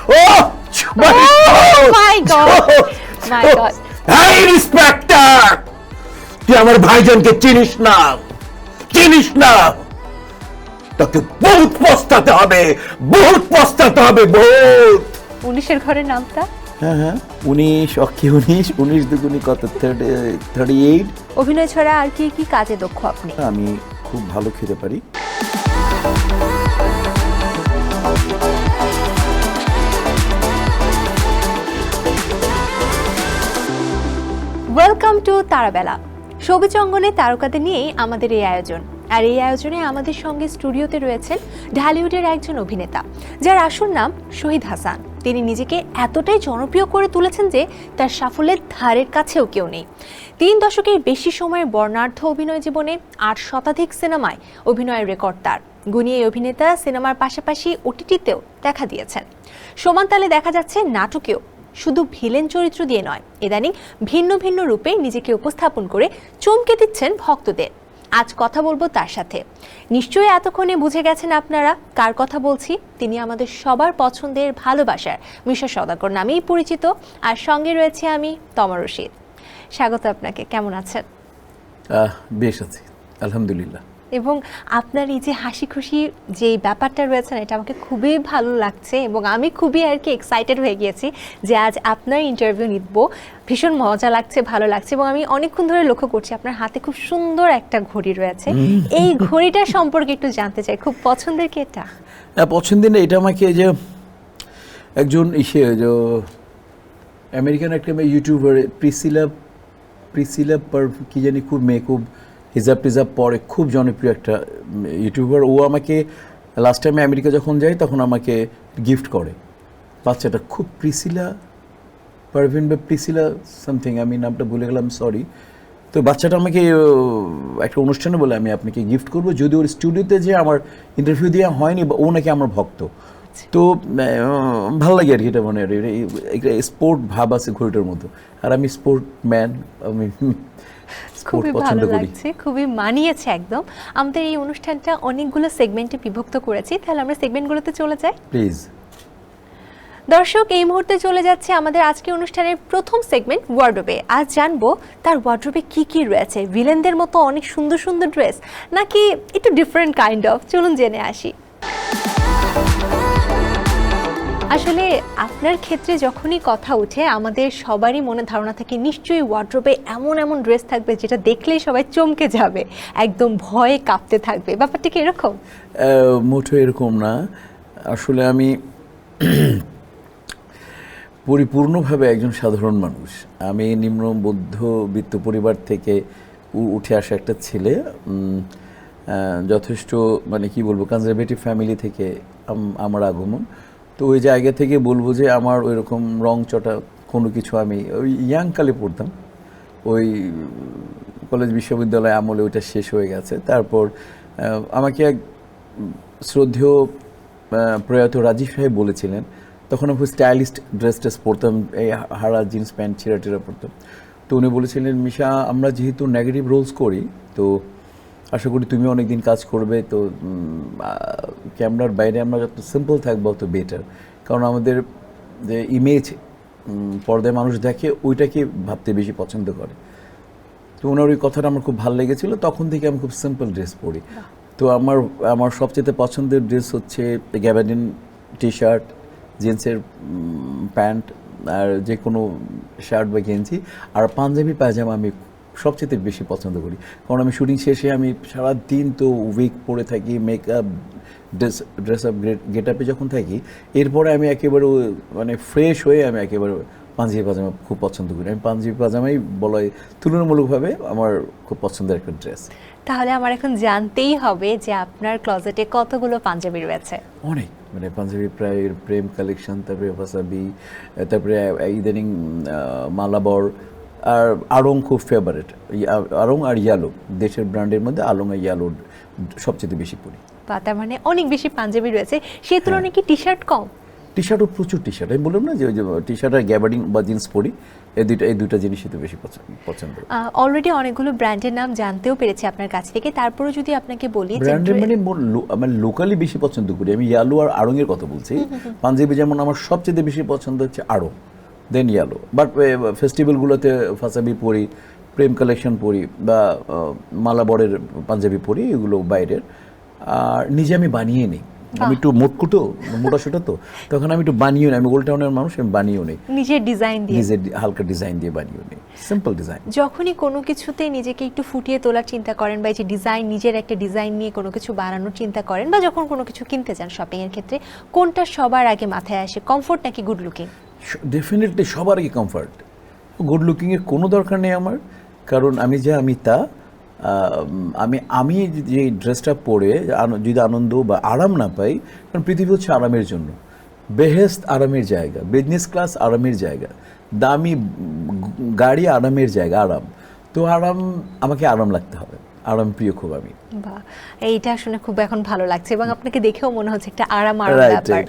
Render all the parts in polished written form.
Oh my my God! My God! Hey inspector, তুই আমার ভাইজানকে চিনিস না, তোকে বহুত পস্তাতে হবে, বহুত। 19-এর ঘরের নামটা? হ্যাঁ 19 দুগুনি কত, 38। অভিনয় ছাড়া আর কি কি কাজে দক্ষ আপনি? আমি খুব ভালো খেতে পারি। Welcome to Tarabela. সবুজ অঙ্গনে তারকাদের নিয়েই আমাদের এই আয়োজন। আর এই আয়োজনে আমাদের সঙ্গে স্টুডিওতে রয়েছেন ঢালিউডের একজন অভিনেতা, যার আসল নাম শহীদ হাসান। তিনি নিজেকে এতটাই জনপ্রিয় করে তুলেছেন যে তার সাফল্যের ধারের কাছেও কেউ নেই। 3 দশকের বেশি সময়ের বর্ণাঢ্য অভিনয় জীবনে 8 শতাধিক সিনেমায় অভিনয়ের রেকর্ড তার। গুণী এই অভিনেতা সিনেমার পাশাপাশি ওটিটিতেও দেখা দিয়েছেন। সমান তালে দেখা যাচ্ছে নাটকেও। শুধু ভিলেন চরিত্র দিয়ে নয়, ইদানিং ভিন্ন ভিন্ন রূপে নিজেকে উপস্থাপন করে চমকে দিচ্ছেন ভক্তদের। আজ কথা বলবো তার সাথে। নিশ্চয়ই এতক্ষণে বুঝে গেছেন আপনারা কার কথা বলছি। তিনি আমাদের সবার পছন্দের, ভালোবাসার মিশা সওদাগর নামেই পরিচিত। আর সঙ্গে রয়েছে আমি, তমা রশিদ। স্বাগত আপনাকে। কেমন আছেন? বেশ আছি, আলহামদুলিল্লাহ। এবং আপনার এই যে হাসি খুশি যে ব্যাপারটা রয়েছে না, এটা আমাকে খুবই ভালো লাগছে এবং আমি খুবই আর কি এক্সাইটেড হয়ে গিয়েছি যে আজ আপনার ইন্টারভিউ নিব। ভীষণ মজা লাগছে, ভালো লাগছে। এবং আমি অনেকক্ষণ ধরে লক্ষ্য করছি আপনার হাতে খুব সুন্দর একটা ঘড়ি রয়েছে। এই ঘড়িটা সম্পর্কে একটু জানতে চাই। খুব পছন্দের কি এটা? পছন্দের না, এটা আমাকে যে একজন আমেরিকান একটা ইউটিউবার প্রিসিলা কি জানি, খুব মেয়ে, খুব হিজাব টিজাব পরে, খুব জনপ্রিয় একটা ইউটিউবার। ও আমাকে লাস্ট টাইমে আমেরিকা যখন যাই তখন আমাকে গিফট করে। বাচ্চাটা খুব প্রিসিলা পারভিন বা প্রিসিলা সামথিং, আমি নামটা ভুলে গেলাম, সরি। তো বাচ্চাটা আমাকে একটা অনুষ্ঠানে বলে আমি আপনাকে গিফট করবো, যদি ওর স্টুডিওতে যে আমার ইন্টারভিউ দেওয়া হয়নি, বা ও নাকি আমার ভক্ত। তো ভালো লাগে আর কি, এটা মানে একটা স্পোর্ট ভাব আছে ঘড়িটার মতো। আর আমি স্পোর্ট ম্যান, আমি খুবই ভালো লাগছে, খুবই মানিয়েছে একদম। আমাদের এই অনুষ্ঠানটা অনেকগুলো সেগমেন্টে বিভক্ত করেছি, তাহলে আমরা সেগমেন্টগুলোতে চলে যাই প্লিজ। দর্শক, এই মুহূর্তে চলে যাচ্ছে আমাদের আজকের অনুষ্ঠানের প্রথম সেগমেন্ট ওয়ার্ডরোবে। আজ জানবো তার ওয়ার্ডরোবে কি কি রয়েছে। ভিলেনদের মতো অনেক সুন্দর সুন্দর ড্রেস, নাকি একটু ডিফারেন্ট কাইন্ড অফ? চলুন জেনে আসি। আসলে আপনার ক্ষেত্রে যখনই কথা উঠে আমাদের সবারই মনে ধারণা থাকে নিশ্চয়ই ওয়ার্ডরোবে এমন এমন ড্রেস থাকবে যেটা দেখলেই সবাই চমকে যাবে, একদম ভয়ে কাঁপতে থাকবে। ব্যাপারটা কি এরকম? মোটো এরকম না। আসলে আমি পরিপূর্ণভাবে একজন সাধারণ মানুষ। আমি নিম্ন মধ্যবিত্ত পরিবার থেকে উঠে আসা একটা ছেলে। যথেষ্ট মানে কি বলবো, কনজারভেটিভ ফ্যামিলি থেকে আমার আগমন। তো ওই জায়গা থেকে বলবো যে আমার ওই রকম রং চটা কোনো কিছু, আমি ওই ইয়াংকালে পড়তাম, ওই কলেজ বিশ্ববিদ্যালয় আমলে ওইটা শেষ হয়ে গেছে। তারপর আমাকে এক শ্রদ্ধেয় প্রয়াত রাজীব সাহেব বলেছিলেন, তখন আমি স্টাইলিস্ট ড্রেস পরতাম, এই হারা জিন্স প্যান্ট ছিঁড়া পরতাম। তো উনি বলেছিলেন, মিশা, আমরা যেহেতু নেগেটিভ রোলস করি, তো আশা করি তুমি অনেকদিন কাজ করবে, তো ক্যামেরার বাইরে আমরা যত সিম্পল থাকবো তত বেটার। কারণ আমাদের যে ইমেজ পর্দায় মানুষ দেখে, ওইটাকে ভাবতে বেশি পছন্দ করে। তো ওনার ওই কথাটা আমার খুব ভালো লেগেছিলো। তখন থেকে আমি খুব সিম্পল ড্রেস পরি। তো আমার সবচেয়ে পছন্দের ড্রেস হচ্ছে গ্যাবার্ডিন টি শার্ট, জিন্সের প্যান্ট, আর যে কোনো শার্ট বা গেঞ্জি, আর পাঞ্জাবি পায়জামা আমি সবচেয়ে বেশি পছন্দ করি। কারণ আমি শুটিং শেষে আমি সারাদিন তো উইক পরে থাকি, মেকআপ, ড্রেস আপ, গেট আপে যখন থাকি, এরপরে আমি একেবারে মানে ফ্রেশ হয়ে আমি একেবারে পাঞ্জাবি পাজামা খুব পছন্দ করি। আমি পাঞ্জাবি পাজামাই বলা হয় তুলনামূলকভাবে আমার খুব পছন্দের একটা ড্রেস। তাহলে আমার এখন জানতেই হবে যে আপনার ক্লোজেটে কতগুলো পাঞ্জাবি রয়েছে? অনেক, মানে পাঞ্জাবি প্রায় প্রেম কালেকশন, তারপরে ওয়াসাবি, তারপরে ইদানিং মালাবর, আর আড়ং খুব ফেভারিট। আড়ং আর ইয়ালো, দেশের ব্র্যান্ডের মধ্যে আড়ং আর ইয়ালো সবচেয়ে বেশি পরি। তার মানে অনেক বেশি পাঞ্জাবি রয়েছে। সেই তুলনায় কি টি শার্ট কম? টি শার্টও প্রচুর টি শার্ট, আমি বললাম না যে ওই যে টি শার্ট আর গ্যাবার্ডিন বা জিন্স পরি, এই দুইটা জিনিসই তো বেশি পছন্দ। অলরেডি অনেকগুলো ব্র্যান্ডের নাম জানতেও পেরেছি আপনার কাছ থেকে, তারপরেও যদি আপনাকে বলি যে ব্র্যান্ডের মানে মানে লোকালি বেশি পছন্দ করি আমি ইয়ালো আর আড়ংয়ের কথা বলছি। পাঞ্জাবি যেমন আমার সবচেয়ে বেশি পছন্দ হচ্ছে আড়ং, দেন ইয়ালো। বাট ফেস্টিভ্যালগুলোতে ফাসাবি পরি, প্রেম কালেকশন পরি বা মালাবরের পাঞ্জাবি পরি, এগুলো বাইরের। আর নিজে আমি বানিয়ে নিই, আমি একটু মোটকুটো মোটাসোটা তো, তখন আমি একটু বানিয়েও নিই। আমি ওল্ড টাউনের মানুষ, আমি বানিয়েও নিই, নিজের ডিজাইন দিয়ে, নিজের হালকা ডিজাইন দিয়ে বানিয়েও নিই, সিম্পল ডিজাইন। যখনই কোনো কিছুতে নিজেকে একটু ফুটিয়ে তোলার চিন্তা করেন বা এই যে ডিজাইন, নিজের একটা ডিজাইন নিয়ে কোনো কিছু বানানোর চিন্তা করেন, বা যখন কোনো কিছু কিনতে যান শপিং এর ক্ষেত্রে, কোনটা সবার আগে মাথায় আসে, কমফোর্ট নাকি গুড লুকিং? ডেফিনেটলি সবার আগে কমফর্ট। গুড লুকিংয়ের কোনো দরকার নেই আমার, কারণ আমি যা আমি তা। আমি যে ড্রেসটা পরে যদি আনন্দ বা আরাম না পাই, কারণ পৃথিবী হচ্ছে আরামের জন্য, বেহেস্ত আরামের জায়গা, বিজনেস ক্লাস আরামের জায়গা, দামি গাড়ি আরামের জায়গা, আরাম। তো আমাকে আরাম লাগতে হবে, আরাম প্রিয় খুব আমি। বাহ, এইটা শুনে খুব এখন ভালো লাগছে, এবং আপনাকে দেখেও মনে হচ্ছে একটা আরাম ব্যাপার।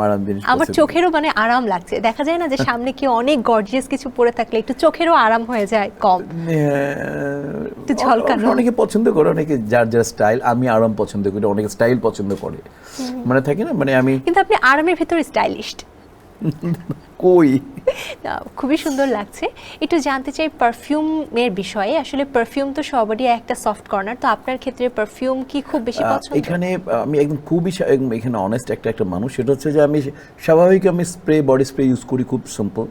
আরাম জিনিস আমার চোখেরও মানে আরাম লাগছে। দেখা যায় না যে সামনে কেউ অনেক গর্জিয়াস কিছু পরে থাকলে একটু চোখেরও আরাম হয়ে যায় কম, একটু ঝলকানো। অনেকে পছন্দ করে, অনেকে যার যার স্টাইল। আমি আরাম পছন্দ করি, অনেকে স্টাইল পছন্দ করে, মানে থাকে না, মানে আমি। কিন্তু আপনি আরামের ভিতরে স্টাইলিস্ট। কই খুবই সুন্দর লাগছে। একটু জানতে চাই পারফিউমের বিষয়ে। আসলে পারফিউম তো সবারই একটা সফট কর্নার, তো আপনার ক্ষেত্রে পারফিউম কি খুব বেশি পছন্দ? এখানে আমি একদম খুবই এখানে অনেস্ট একটা মানুষ। সেটা হচ্ছে যে আমি স্বাভাবিক আমি বডি স্প্রে ইউজ করি, খুব সিম্পল,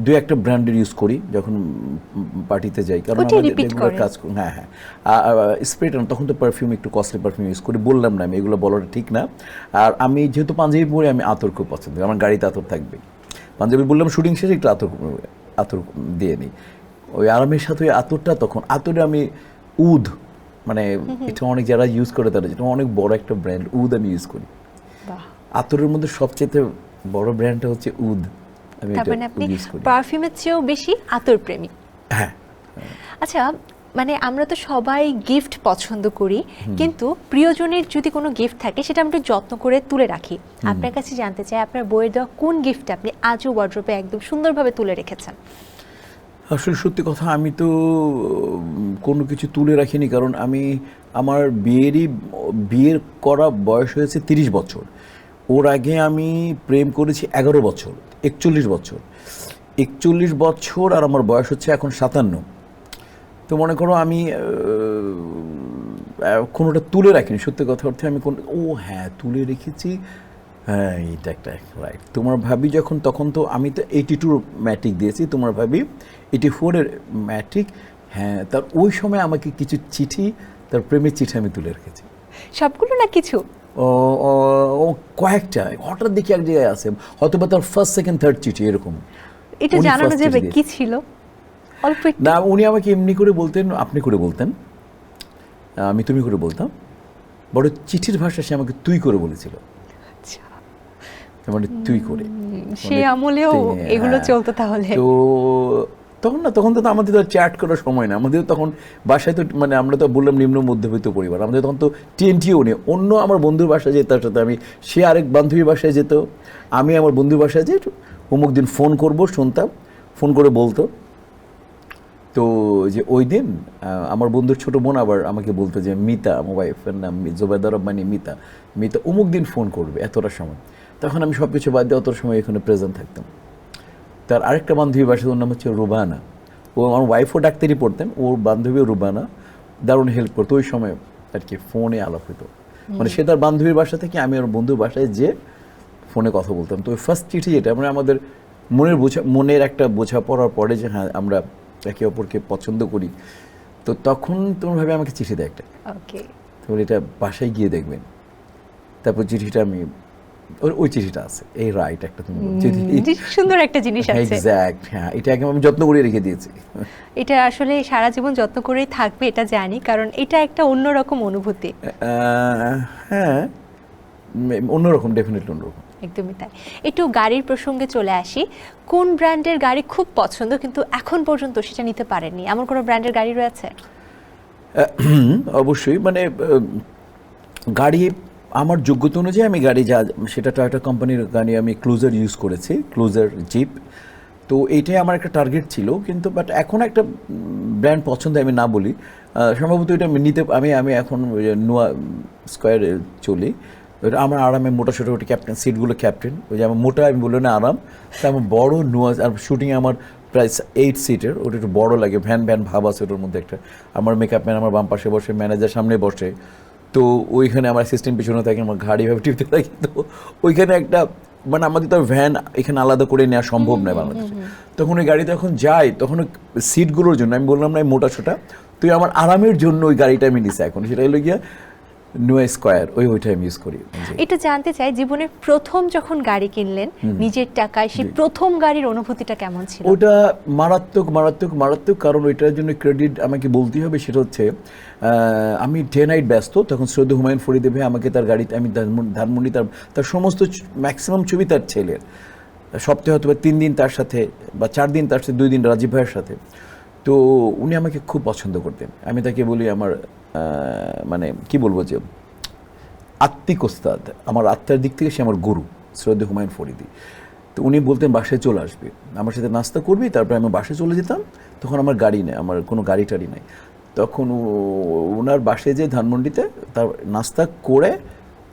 দু একটা ব্র্যান্ডের ইউজ করি যখন পার্টিতে যাই, কারণ আমাদের কাজ করি। হ্যাঁ, স্প্রেটা তখন তো পারফিউম, একটু কস্টলি পারফিউম ইউজ করি। বললাম না আমি এগুলো বলাটা ঠিক না। আর আমি যেহেতু পাঞ্জাবি পরি, আমি আতর খুব পছন্দ করি, আমার গাড়িতে আতর থাকবে। পাঞ্জাবি বললাম শুটিং শেষে একটু আতর দিয়ে নিই, ওই আরামের সাথে ওই আতরটা। তখন আতরে আমি উদ, মানে এটা অনেক যারা ইউজ করে তারা, যেটা অনেক বড় একটা ব্র্যান্ড, উদ আমি ইউজ করি। আতরের মধ্যে সবচেয়ে বড় ব্র্যান্ডটা হচ্ছে উদ। আপনি পারফিউমের চেয়েও বেশি আতর প্রেমী। হ্যাঁ। আচ্ছা, মানে আমরা তো সবাই গিফট পছন্দ করি, কিন্তু প্রিয়জনের যদি কোনো গিফট থাকে সেটা আমরা যত্ন করে তুলে রাখি। আপনার কাছে জানতে চাই, আপনার বইয়ের দেওয়া কোন গিফট আপনি আজও ওয়ার্ড্রোবে একদম সুন্দরভাবে তুলে রেখেছেন? আসলে সত্যি কথা, আমি তো কোনো কিছু তুলে রাখিনি, কারণ আমার বিয়ের করা বয়স হয়েছে 30 বছর। ওর আগে আমি প্রেম করেছি 11 বছর, 41 বছর। 41 বছর আর আমার বয়স হচ্ছে এখন 57। তো মনে করো আমি কোনোটা তুলে রাখিনি, সত্যি কথা অর্থে। আমি হ্যাঁ তুলে রেখেছি, হ্যাঁ এটা একটা রাইট। তোমার ভাবি যখন, তখন তো আমি তো 82 ম্যাট্রিক দিয়েছি, তোমার ভাবি 84-এর ম্যাট্রিক। হ্যাঁ, তার ওই সময় আমাকে কিছু চিঠি, তার প্রেমের চিঠি আমি তুলে রেখেছি। সবগুলো না কিছু? ও কয়েকটা, হঠাৎ দেখি এক জায়গায় আছে, হয়তো বা তার ফার্স্ট, সেকেন্ড, থার্ড চিঠি এরকম। এটা জানানো যাবে কি ছিল? অল্প না, উনি আমাকে এমনি করে বলতেন, আপনি করে বলতেন, আমি তুমি করে বলতাম। বড় চিঠির ভাষা সে আমাকে তুই করে বলেছিল, মানে তুই করে। সে আমলেও এগুলো চলতো তাহলে? তো তখন তো আমাদের তো চ্যাট করার সময় না, আমাদের তখন বাসায় তো, মানে আমরা তো বললাম নিম্ন মধ্যবিত্ত পরিবার, আমাদের তখন তো টিএনটিও নেই। অন্য আমার বন্ধুর বাসায় যেত, তার সাথে সে আরেক বান্ধবীর বাসায় যেত, আমি আমার বন্ধুর বাসায় যে অমুক দিন ফোন করব, শুনতাম, ফোন করে বলতো। তো যে ওই দিন আমার বন্ধুর ছোট বোন আবার আমাকে বলতো যে মিতা, আমার ওয়াইফের নাম জোবেদা রব্বানী, মিতা অমুক দিন ফোন করবে এতটার সময়। তখন আমি সব কিছু বাদ দিয়ে অতটার সময় এখানে প্রেজেন্ট থাকতাম। তার আরেকটা বান্ধবী বাসায়, ওর নাম হচ্ছে রুবানা। ও আমার ওয়াইফও ডাক্তারি পড়তেন, ওর বান্ধবীও রুবানা, দারুণ হেল্প করতো ওই সময় আর কি। ফোনে আলাপ হতো, মানে সে তার বান্ধবীর বাসা থেকে আমি ওর বন্ধুর বাসায় যে ফোনে কথা বলতাম। তো ওই ফার্স্ট চিঠি যেটা, মানে আমাদের মনের একটা বোঝা পড়ার পরে যে হ্যাঁ আমরা একে অপরকে পছন্দ করি, তো তখন তোমার ভাবে আমাকে চিঠি দেয় একটা, তাহলে এটা বাসায় গিয়ে দেখবেন। তারপর চিঠিটা আমি, ওই চিঠিটা আছে, এই রাইট একটা, তুমি সুন্দর একটা জিনিস আছে, এক্স্যাক্ট। হ্যাঁ, এটাকে আমি যত্ন করে রেখে দিয়েছি। এটা আসলে সারা জীবন যত্ন করেই থাকবে, এটা জানি, কারণ এটা একটা অন্যরকম অনুভূতি। হ্যাঁ, অন্যরকম, ডেফিনেটলি অন্যরকম। একদমই তাই। একটু গাড়ির প্রসঙ্গে চলে আসি। কোন ব্র্যান্ডের গাড়ি খুব পছন্দ কিন্তু এখন পর্যন্ত সেটা নিতে পারেননি, এমন কোনো ব্র্যান্ডের গাড়ি রয়েছে? অবশ্যই, মানে গাড়ি আমার যোগ্যতা অনুযায়ী আমি গাড়ি যা সেটা টয়োটা কোম্পানির গাড়ি আমি ক্লুজার ইউজ করেছি, ক্লুজার জিপ। তো এইটাই আমার একটা টার্গেট ছিল, কিন্তু বাট এখন একটা ব্র্যান্ড পছন্দ আমি না বলি, সম্ভবত এটা আমি এখন নোয়া স্কোয়ারে চলি। ওইটা আমার আরামে মোটা ছোটো ক্যাপ্টেন সিটগুলো ক্যাপ্টেন, ওই যে আমার মোটা আমি বললো না আরাম, তা আমার বড় নোয়া, আর শুটিংয়ে আমার প্রায় 8 সিটের, ওটা একটু বড় লাগে, ভ্যান ভাব আছে ওটার মধ্যে একটা। আমার মেকআপ ম্যান আমার বাম পাশে বসে, ম্যানেজার সামনে বসে, তো ওইখানে আমার অ্যাসিস্ট্যান্ট পিছনে থাকে, আমার ঘাড়ি ভাবে টিপতে থাকি। তো ওইখানে একটা মানে আমাদের তো ভ্যান এখানে আলাদা করে নেওয়া সম্ভব নয় বাংলাদেশে। তখন ওই গাড়িতে যখন যাই তখন সিটগুলোর জন্য আমি বললাম না মোটা ছোটা, তুই আমার আরামের জন্য ওই গাড়িটা আমি নিছি এখন, সেটা হলো গিয়া নোয়া স্কোয়ার, ওইটা আমি ইউজ করি। এটা জানতে চাই, জীবনের প্রথম যখন গাড়ি কিনলেন নিজের টাকায়, সেই প্রথম গাড়ির অনুভূতিটা কেমন ছিল? ওটা মারাত্মক মারাত্মক মারাত্মক, কারণ ওইটার জন্য ক্রেডিট আমাকে বলতেই হবে। সেটা হচ্ছে আমি ডে নাইট ব্যস্ত, তখন সৈয়দ হুমায়ুন ফরিদে ভাই আমাকে তার গাড়িতে, আমি ধানমন্ডি তার সমস্ত ম্যাক্সিমাম ছবি তার ছেলের, সপ্তাহে হয়তো 3 দিন তার সাথে বা 4 দিন তার সাথে, 2 দিন রাজীব ভাইয়ের সাথে। তো উনি আমাকে খুব পছন্দ করতেন। আমি তাকে বলি আমার মানে কি বলবো যে আত্মিক ওস্তাদ, আমার আত্মার দিক থেকে সে আমার গুরু, সৈয়দ হুমায়ুন ফরিদি। তো উনি বলতেন বাসায় চলে আসবে, আমার সাথে নাস্তা করবি, তারপরে আমি বাসায় চলে যেতাম। তখন আমার গাড়ি নেই, আমার কোনো গাড়ি টাড়ি নাই। তখন ওনার বাসায় যে ধানমন্ডিতে তার নাস্তা করে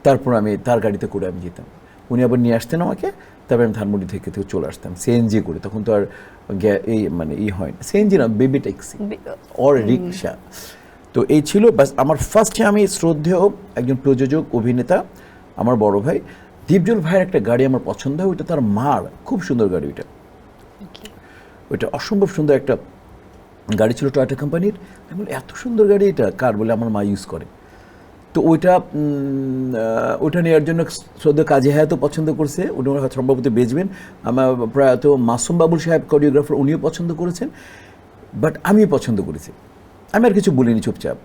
তারপর আমি তার গাড়িতে করে আমি যেতাম। উনি আবার নিয়ে আসতেন আমাকে, তারপরে আমি ধানমন্ডি থেকে চলে আসতাম সিএনজি করে। তখন তো আর এই মানে হয় না, সিএনজি না, বেবি ট্যাক্সি অর রিক্সা। তো এই ছিল বাস আমার ফার্স্টে। আমি শ্রদ্ধেয় একজন প্রযোজক অভিনেতা আমার বড় ভাই দীপজল ভাইয়ের একটা গাড়ি আমার পছন্দ হয়, ওইটা তার মার, খুব সুন্দর গাড়ি ওইটা অসম্ভব সুন্দর একটা গাড়ি ছিল টয়োটা কোম্পানির। আমি বলি এত সুন্দর গাড়ি এটা কার, বলে আমার মা ইউজ করে। তো ওইটা নেওয়ার জন্য শ্রদ্ধা কাজী হায়াতও পছন্দ করছে, উনি সম্ভবত বেচবেন। আমার প্রয়াত মাসুম বাবুল সাহেব কোরিওগ্রাফার, উনিও পছন্দ করেছেন, বাট আমিও পছন্দ করেছি। আমি আর কিছু বলিনি, চুপচাপ।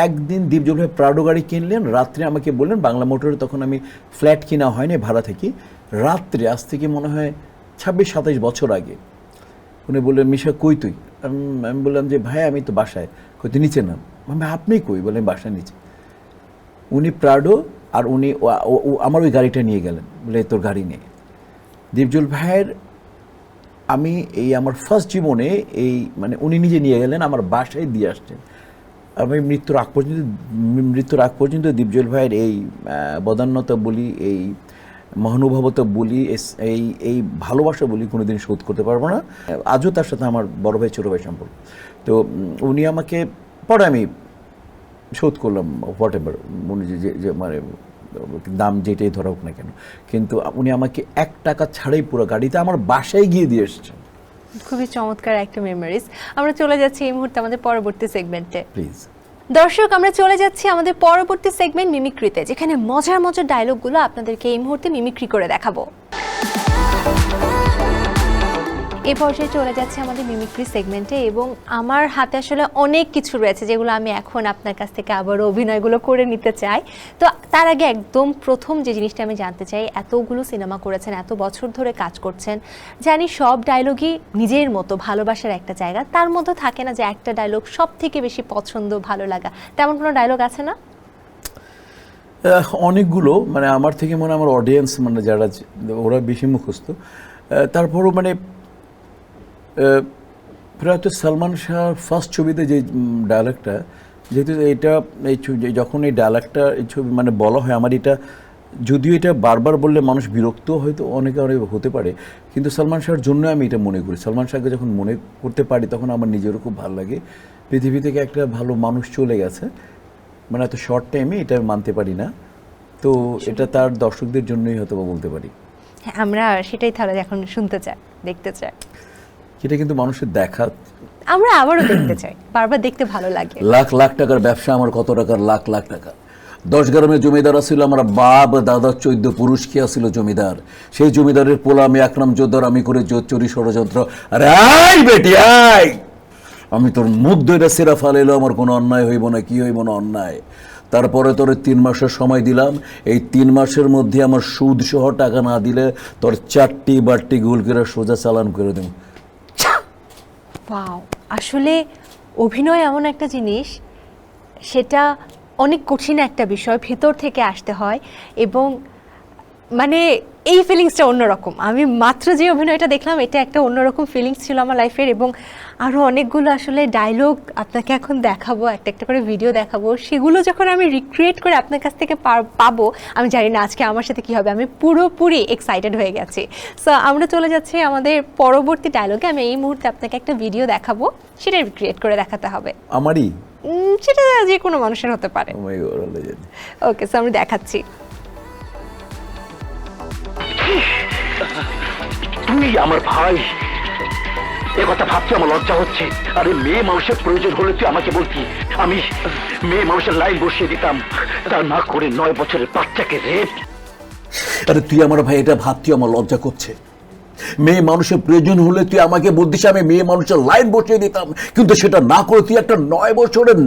একদিন দীপজল ভাই প্রাডো গাড়ি কিনলেন, রাত্রে আমাকে বললেন, বাংলা মোটরে তখন আমি ফ্ল্যাট কিনা হয়নি, ভাড়া থাকি, রাত্রে আজ থেকে মনে হয় 26-27 বছর আগে উনি বললেন, মিশা কই তুই? আমি বললাম যে ভাই আমি তো বাসায়। কই তুই নিচে নাম? আমি আপনি কই? বলেন বাসায় নিচে। উনি প্রাডো আর উনি আমার ওই গাড়িটা নিয়ে গেলেন, বলে তোর গাড়ি নেই। দীপজল ভাইয়ের আমি এই আমার ফার্স্ট জীবনে এই মানে উনি নিজে নিয়ে গেলেন, আমার বাসায় দিয়ে আসছেন। আমি মৃত্যুর আগ পর্যন্ত দীপজল ভাইয়ের এই বদান্যতা বলি, এই মহানুভবতা বলি, এই ভালোবাসা বলি কোনোদিন শোধ করতে পারবো না। আজও তার সাথে আমার বড় ভাই ছোটো ভাই সম্পর্ক। তো উনি আমাকে পরে আমি শোধ করলাম, হোয়াট এভার উনি যে মানে দাম যেটাই ধরা হোক না কেন, কিন্তু উনি আমাকে 1 টাকা ছাড়াই পুরো গাড়িতে আমার বাসায় গিয়ে দিয়ে এসেছেন। খুবই চমৎকার একটা মেমোরিজ। আমরা চলে যাচ্ছি এই মুহূর্তে আমাদের পরবর্তী সেগমেন্টে। প্লিজ দর্শক, আমরা চলে যাচ্ছি আমাদের পরবর্তী সেগমেন্ট মিমিক্রিতে, যেখানে মজার মজার ডায়লগগুলো আপনাদেরকে এই মুহূর্তে মিমিক্রি করে দেখাবো। এই পর্যায়ে চলে যাচ্ছে আমাদের মিমিক্রি সেগমেন্টে, এবং আমার হাতে আসলে অনেক কিছু রয়েছে যেগুলো আমি এখন আপনার কাছ থেকে আবারও অভিনয়গুলো করে নিতে চাই। তো তার আগে একদম প্রথম যে জিনিসটা আমি জানতে চাই, এতগুলো সিনেমা করেছেন, এত বছর ধরে কাজ করছেন, জানি সব ডায়লগই নিজের মতো ভালোবাসার একটা জায়গা, তার মধ্যে থাকে না যে একটা ডায়লগ সব থেকে বেশি পছন্দ, ভালো লাগা, তেমন কোনো ডায়লগ আছে না? অনেকগুলো, মানে আমার থেকে মনে আমার অডিয়েন্স মানে যারা ওরা বেশি মুখস্থ, তারপরও মানে প্রায়ত সালমান শাহর ফার্স্ট ছবিতে যে ডায়ালগটা, যেহেতু এটা যখন এই ডায়ালগটা এই ছবি মানে বলা হয়, আমার এটা যদিও এটা বারবার বললে মানুষ বিরক্ত হয়তো অনেকে হতে পারে, কিন্তু সালমান শাহর জন্য আমি এটা মনে করি। সালমান শাহকে যখন মনে করতে পারি তখন আমার নিজেরও খুব ভালো লাগে। পৃথিবী থেকে একটা ভালো মানুষ চলে গেছে, মানে এত শর্ট টাইমে, এটা মানতে পারি না। তো এটা তার দর্শকদের জন্যই হয়তো বলতে পারি। হ্যাঁ, আমরা সেটাই তাহলে এখন শুনতে চাই, দেখতে চাই। এটা কিন্তু মানুষের দেখা, আমরা আবারও দেখতে চাই, বারবার দেখতে ভালো লাগে। লাখ লাখ টাকার ব্যবসা, আমার কত টাকার লাখ লাখ টাকা। 10 গ্রামের জমিদার আসছিল আমার বাপ দাদা, 14 পুরুষ কে আসছিল জমিদার। সেই জমিদারের পোলা আমি আকরাম জোদ্দার, আমি করে জোর চুরি ষড়যন্ত্র। আরে আই বেটি আই, আমি তোর মুখ ধরে সেরা ফালাইলো, আমার কোনো অন্যায় হইব না, কি হইব না অন্যায়। তারপরে তোর 3 মাসের সময় দিলাম, এই 3 মাসের মধ্যে আমার সুদ সহ টাকা না দিলে তোর 4টি বাট্টি গোল করে সোজা চালান করে দেব। ওয়াও, আসলে অভিনয় এমন একটা জিনিস, সেটা অনেক কঠিন একটা বিষয়, ভেতর থেকে আসতে হয় এবং মানে এই ফিলিংসটা অন্যরকম। আমি মাত্র যে অভিনয়টা দেখলাম এটা একটা অন্যরকম ফিলিংস ছিল আমার লাইফের, এবং আরও অনেকগুলো আসলে ডায়লগ আপনাকে এখন দেখাবো, একটা একটা করে ভিডিও দেখাবো, সেগুলো যখন আমি রিক্রিয়েট করে আপনার কাছ থেকে পাবো, আমি জানি না আজকে আমার সাথে কি হবে। আমি পুরোপুরি এক্সাইটেড হয়ে গেছি। সো আমরা চলে যাচ্ছি আমাদের পরবর্তী ডায়লগে। আমি এই মুহূর্তে আপনাকে একটা ভিডিও দেখাবো, সেটা রিক্রিয়েট করে দেখাতে হবে। আমারই সেটা যে কোনো মানুষের হতে পারে। Oh my God, legend. Okay, so আমি দেখাচ্ছি। তুমি আমার ভাই, এ কথা ভাবতে আমার লজ্জা হচ্ছে। আরে মেয়ে মানুষের প্রয়োজন হলে তুই আমাকে বলতি, আমি মেয়ে মানুষের লাইন বসিয়ে দিতাম। তার না করে 9 বছরের বাচ্চাকে রেপ। আরে তুই আমার ভাই, এটা ভাবতে আমার লজ্জা করছে। মেয়ে মানুষের প্রয়োজন হলে তুই আমাকে বলতিস, আমি মেয়ে মানুষের লাইন বসিয়ে দিতাম, কিন্তু সেটা না করে তুই একটা 9 বছরের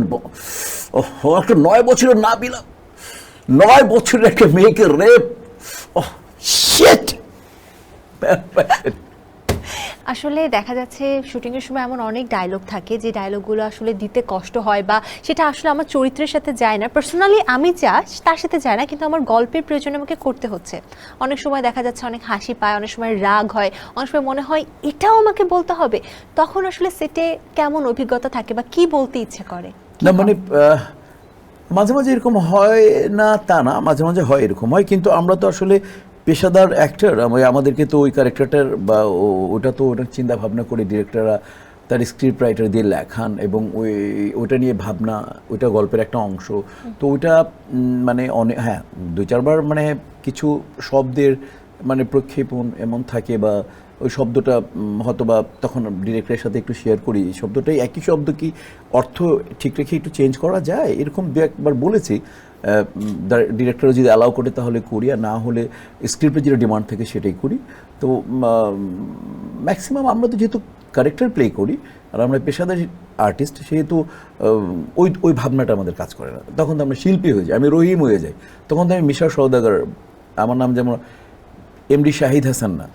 একটা 9 বছরের না বিলাম, 9 বছরের একটা মেয়েকে রেপ। শিট। আসলে দেখা যাচ্ছে শুটিংয়ের সময় এমন অনেক ডায়লগ থাকে যে ডায়লগগুলো আসলে দিতে কষ্ট হয়, বা সেটা আসলে আমার চরিত্রের সাথে যায় না। পার্সোনালি আমি যা তার সাথে যায় না, কিন্তু আমার গল্পের প্রয়োজনে আমাকে করতে হচ্ছে। অনেক সময় দেখা যাচ্ছে অনেক হাসি পায়, অনেক সময় রাগ হয়, অনেক সময় মনে হয় এটাও আমাকে বলতে হবে। তখন আসলে সেটে কেমন অভিজ্ঞতা থাকে বা কি বলতে ইচ্ছে করে? না মানে মাঝে মাঝে এরকম হয় না তা না, মাঝে মাঝে হয়, এরকম হয়। কিন্তু আমরা তো আসলে পেশাদার অ্যাক্টর, আমাদেরকে তো ওই ক্যারেক্টারটার বা ওটা তো ওটার চিন্তা ভাবনা করে ডিরেক্টররা তার স্ক্রিপ্ট রাইটার দিয়ে লেখান, এবং ওইটা নিয়ে ভাবনা, ওইটা গল্পের একটা অংশ। তো ওইটা মানে অনেক, হ্যাঁ 2-4 বার মানে কিছু শব্দের মানে প্রক্ষেপণ এমন থাকে, বা ওই শব্দটা হয়তো বা তখন ডিরেক্টরের সাথে একটু শেয়ার করি, এই শব্দটাই একই শব্দ কি অর্থ ঠিক রেখে একটু চেঞ্জ করা যায়, এরকম দু একবার বলেছি। ডিরেক্টর যদি অ্যালাউ করে তাহলে করি, আর না হলে স্ক্রিপ্টে যেটা ডিমান্ড থাকে সেটাই করি। তো ম্যাক্সিমাম আমরা তো যেহেতু ক্যারেক্টার প্লে করি আর আমরা পেশাদার আর্টিস্ট, সেহেতু ওই ভাবনাটা আমাদের কাজ করে না। তখন তো আমরা শিল্পী হয়ে যাই, আমি রহিম হয়ে যাই। তখন তো আমি মিশা সওদাগর, আমার নাম যেমন এমডি শাহিদ হাসান না,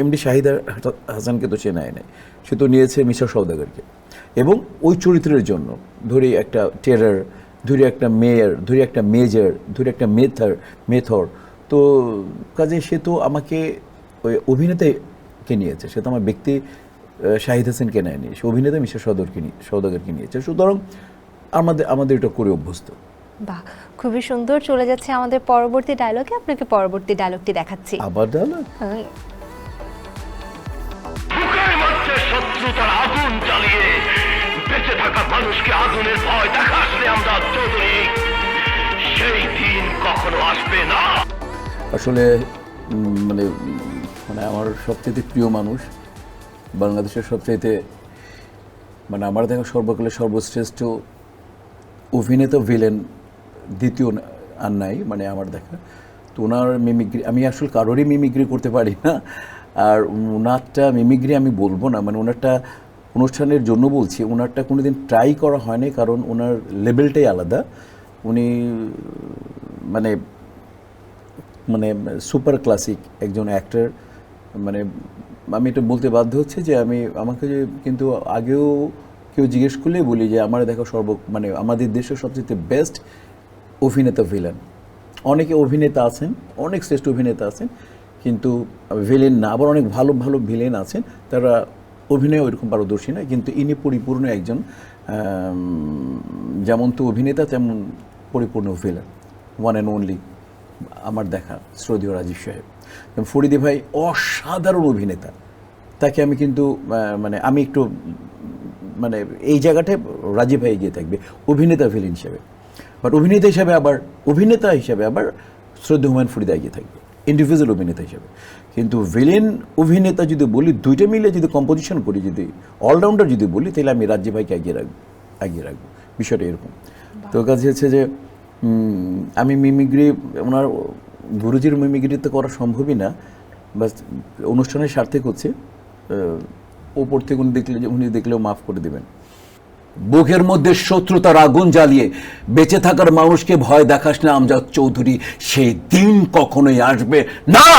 এমডি শাহিদ হাসানকে তো সে নেয় নাই, সে তো নিয়েছে মিশা সওদাগরকে। এবং ওই চরিত্রের জন্য ধরি একটা টেরার, ধরি একটা মেয়র, ধরি একটা মেজর, ধরি একটা মেথর, তো কাজে সে তো আমাকে ওই অভিনেতাকে নিয়েছে, সে তো আমার ব্যক্তি শাহিদ হাসানকে নেয়নি, সে অভিনেতা মিশা সওদাগরকে নিয়েছে। সুতরাং আমাদের এটা করে অভ্যস্ত। বাহ, খুবই সুন্দর। চলে যাচ্ছে আমাদের পরবর্তী ডায়লগে, আপনাকে পরবর্তী ডায়লগটি দেখাচ্ছি। আবার ডায়লগ? বুকের মধ্যে শত্রুতার আগুন জ্বালিয়ে বেঁচে থাকা মানুষকে আগুনের ভয় দেখাস রে আমজাদ চৌধুরী, সেই দিন কখনো আসবে না। আসলে মানে আমার সবচেয়ে প্রিয় মানুষ, বাংলাদেশের সবচাইতে মানে আমার দেখা সর্বকালের সর্বশ্রেষ্ঠ অভিনেতা ভিলেন দ্বিতীয় আর নাই মানে আমার দেখা। তো ওনার মিমিক্রি, আমি আসলে কারোরই মিমিক্রি করতে পারি না, আর ওনারটা মিমিক্রি আমি বলবো না, মানে ওনারটা অনুষ্ঠানের জন্য বলছি, ওনারটা কোনোদিন ট্রাই করা হয়নি, কারণ ওনার লেভেলটাই আলাদা। উনি মানে মানে সুপার ক্লাসিক একজন অ্যাক্টর। মানে আমি এটা বলতে বাধ্য হচ্ছে যে আমাকে কিন্তু আগেও কেউ জিজ্ঞেস করলেই বলি যে আমার দেখা মানে আমাদের দেশের সবচেয়ে বেস্ট অভিনেতা ভিলেন। অনেকে অভিনেতা আছেন, অনেক শ্রেষ্ঠ অভিনেতা আছেন, কিন্তু ভিলেন না। আবার অনেক ভালো ভালো ভিলেন আছেন, তারা অভিনয় ওইরকম পারদর্শী না, কিন্তু ইনি পরিপূর্ণ একজন, যেমন তো অভিনেতা তেমন পরিপূর্ণ ভিলেন, ওয়ান অ্যান্ড অনলি আমার দেখা শ্রদ্ধেয় রাজীব সাহেব। ফরিদি ভাই অসাধারণ অভিনেতা, তাকে আমি কিন্তু মানে আমি একটু মানে এই জায়গাটায় রাজীব ভাই এগিয়ে থাকবে অভিনেতা ভিলেন হিসেবে, বাট অভিনেতা হিসাবে আবার শ্রদ্ধেয় হুমায়ুন ফরিদা এগিয়ে থাকবে ইন্ডিভিজুয়াল অভিনেতা হিসেবে। কিন্তু ভিলেন অভিনেতা যদি বলি, দুইটা মিলে যদি কম্পোজিশন করি, যদি অলরাউন্ডার যদি বলি, তাহলে আমি রাজীব ভাইকে এগিয়ে রাখবো। বিষয়টা এরকম। তো কাছে হচ্ছে যে আমি মিমিক্রি, ওনার গুরুজির মিমিক্রি তো করা সম্ভবই না, বাস অনুষ্ঠানের সার্থক হচ্ছে। ওপর থেকে উনি দেখলেও মাফ করে দেবেন। বুকের মধ্যে শত্রুতার আগুন জ্বালিয়ে বেঁচে থাকার মানুষকে ভয় দেখাস না আমজাদ চৌধুরী, সেই দিন কখনোই আসবে না।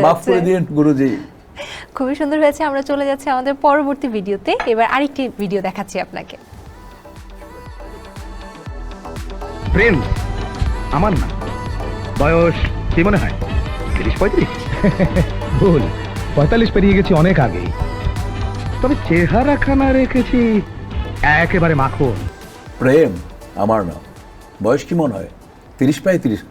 মাফ করে দিন গুরুজি। খুবই সুন্দর হয়েছে। আমরা চলে যাচ্ছি আমাদের পরবর্তী ভিডিওতে। এবার আরেকটি ভিডিও দেখাচ্ছি আপনাকে। প্রেম আমার না, বয়স কি মনে হয় 30-35? ভুল, 45 পেরিয়ে গেছি অনেক আগেই। তবে চেহারাখানা রেখেছি একেবারে মাখন। প্রেম আমার না, বয়স কি মনে হয় 30-35?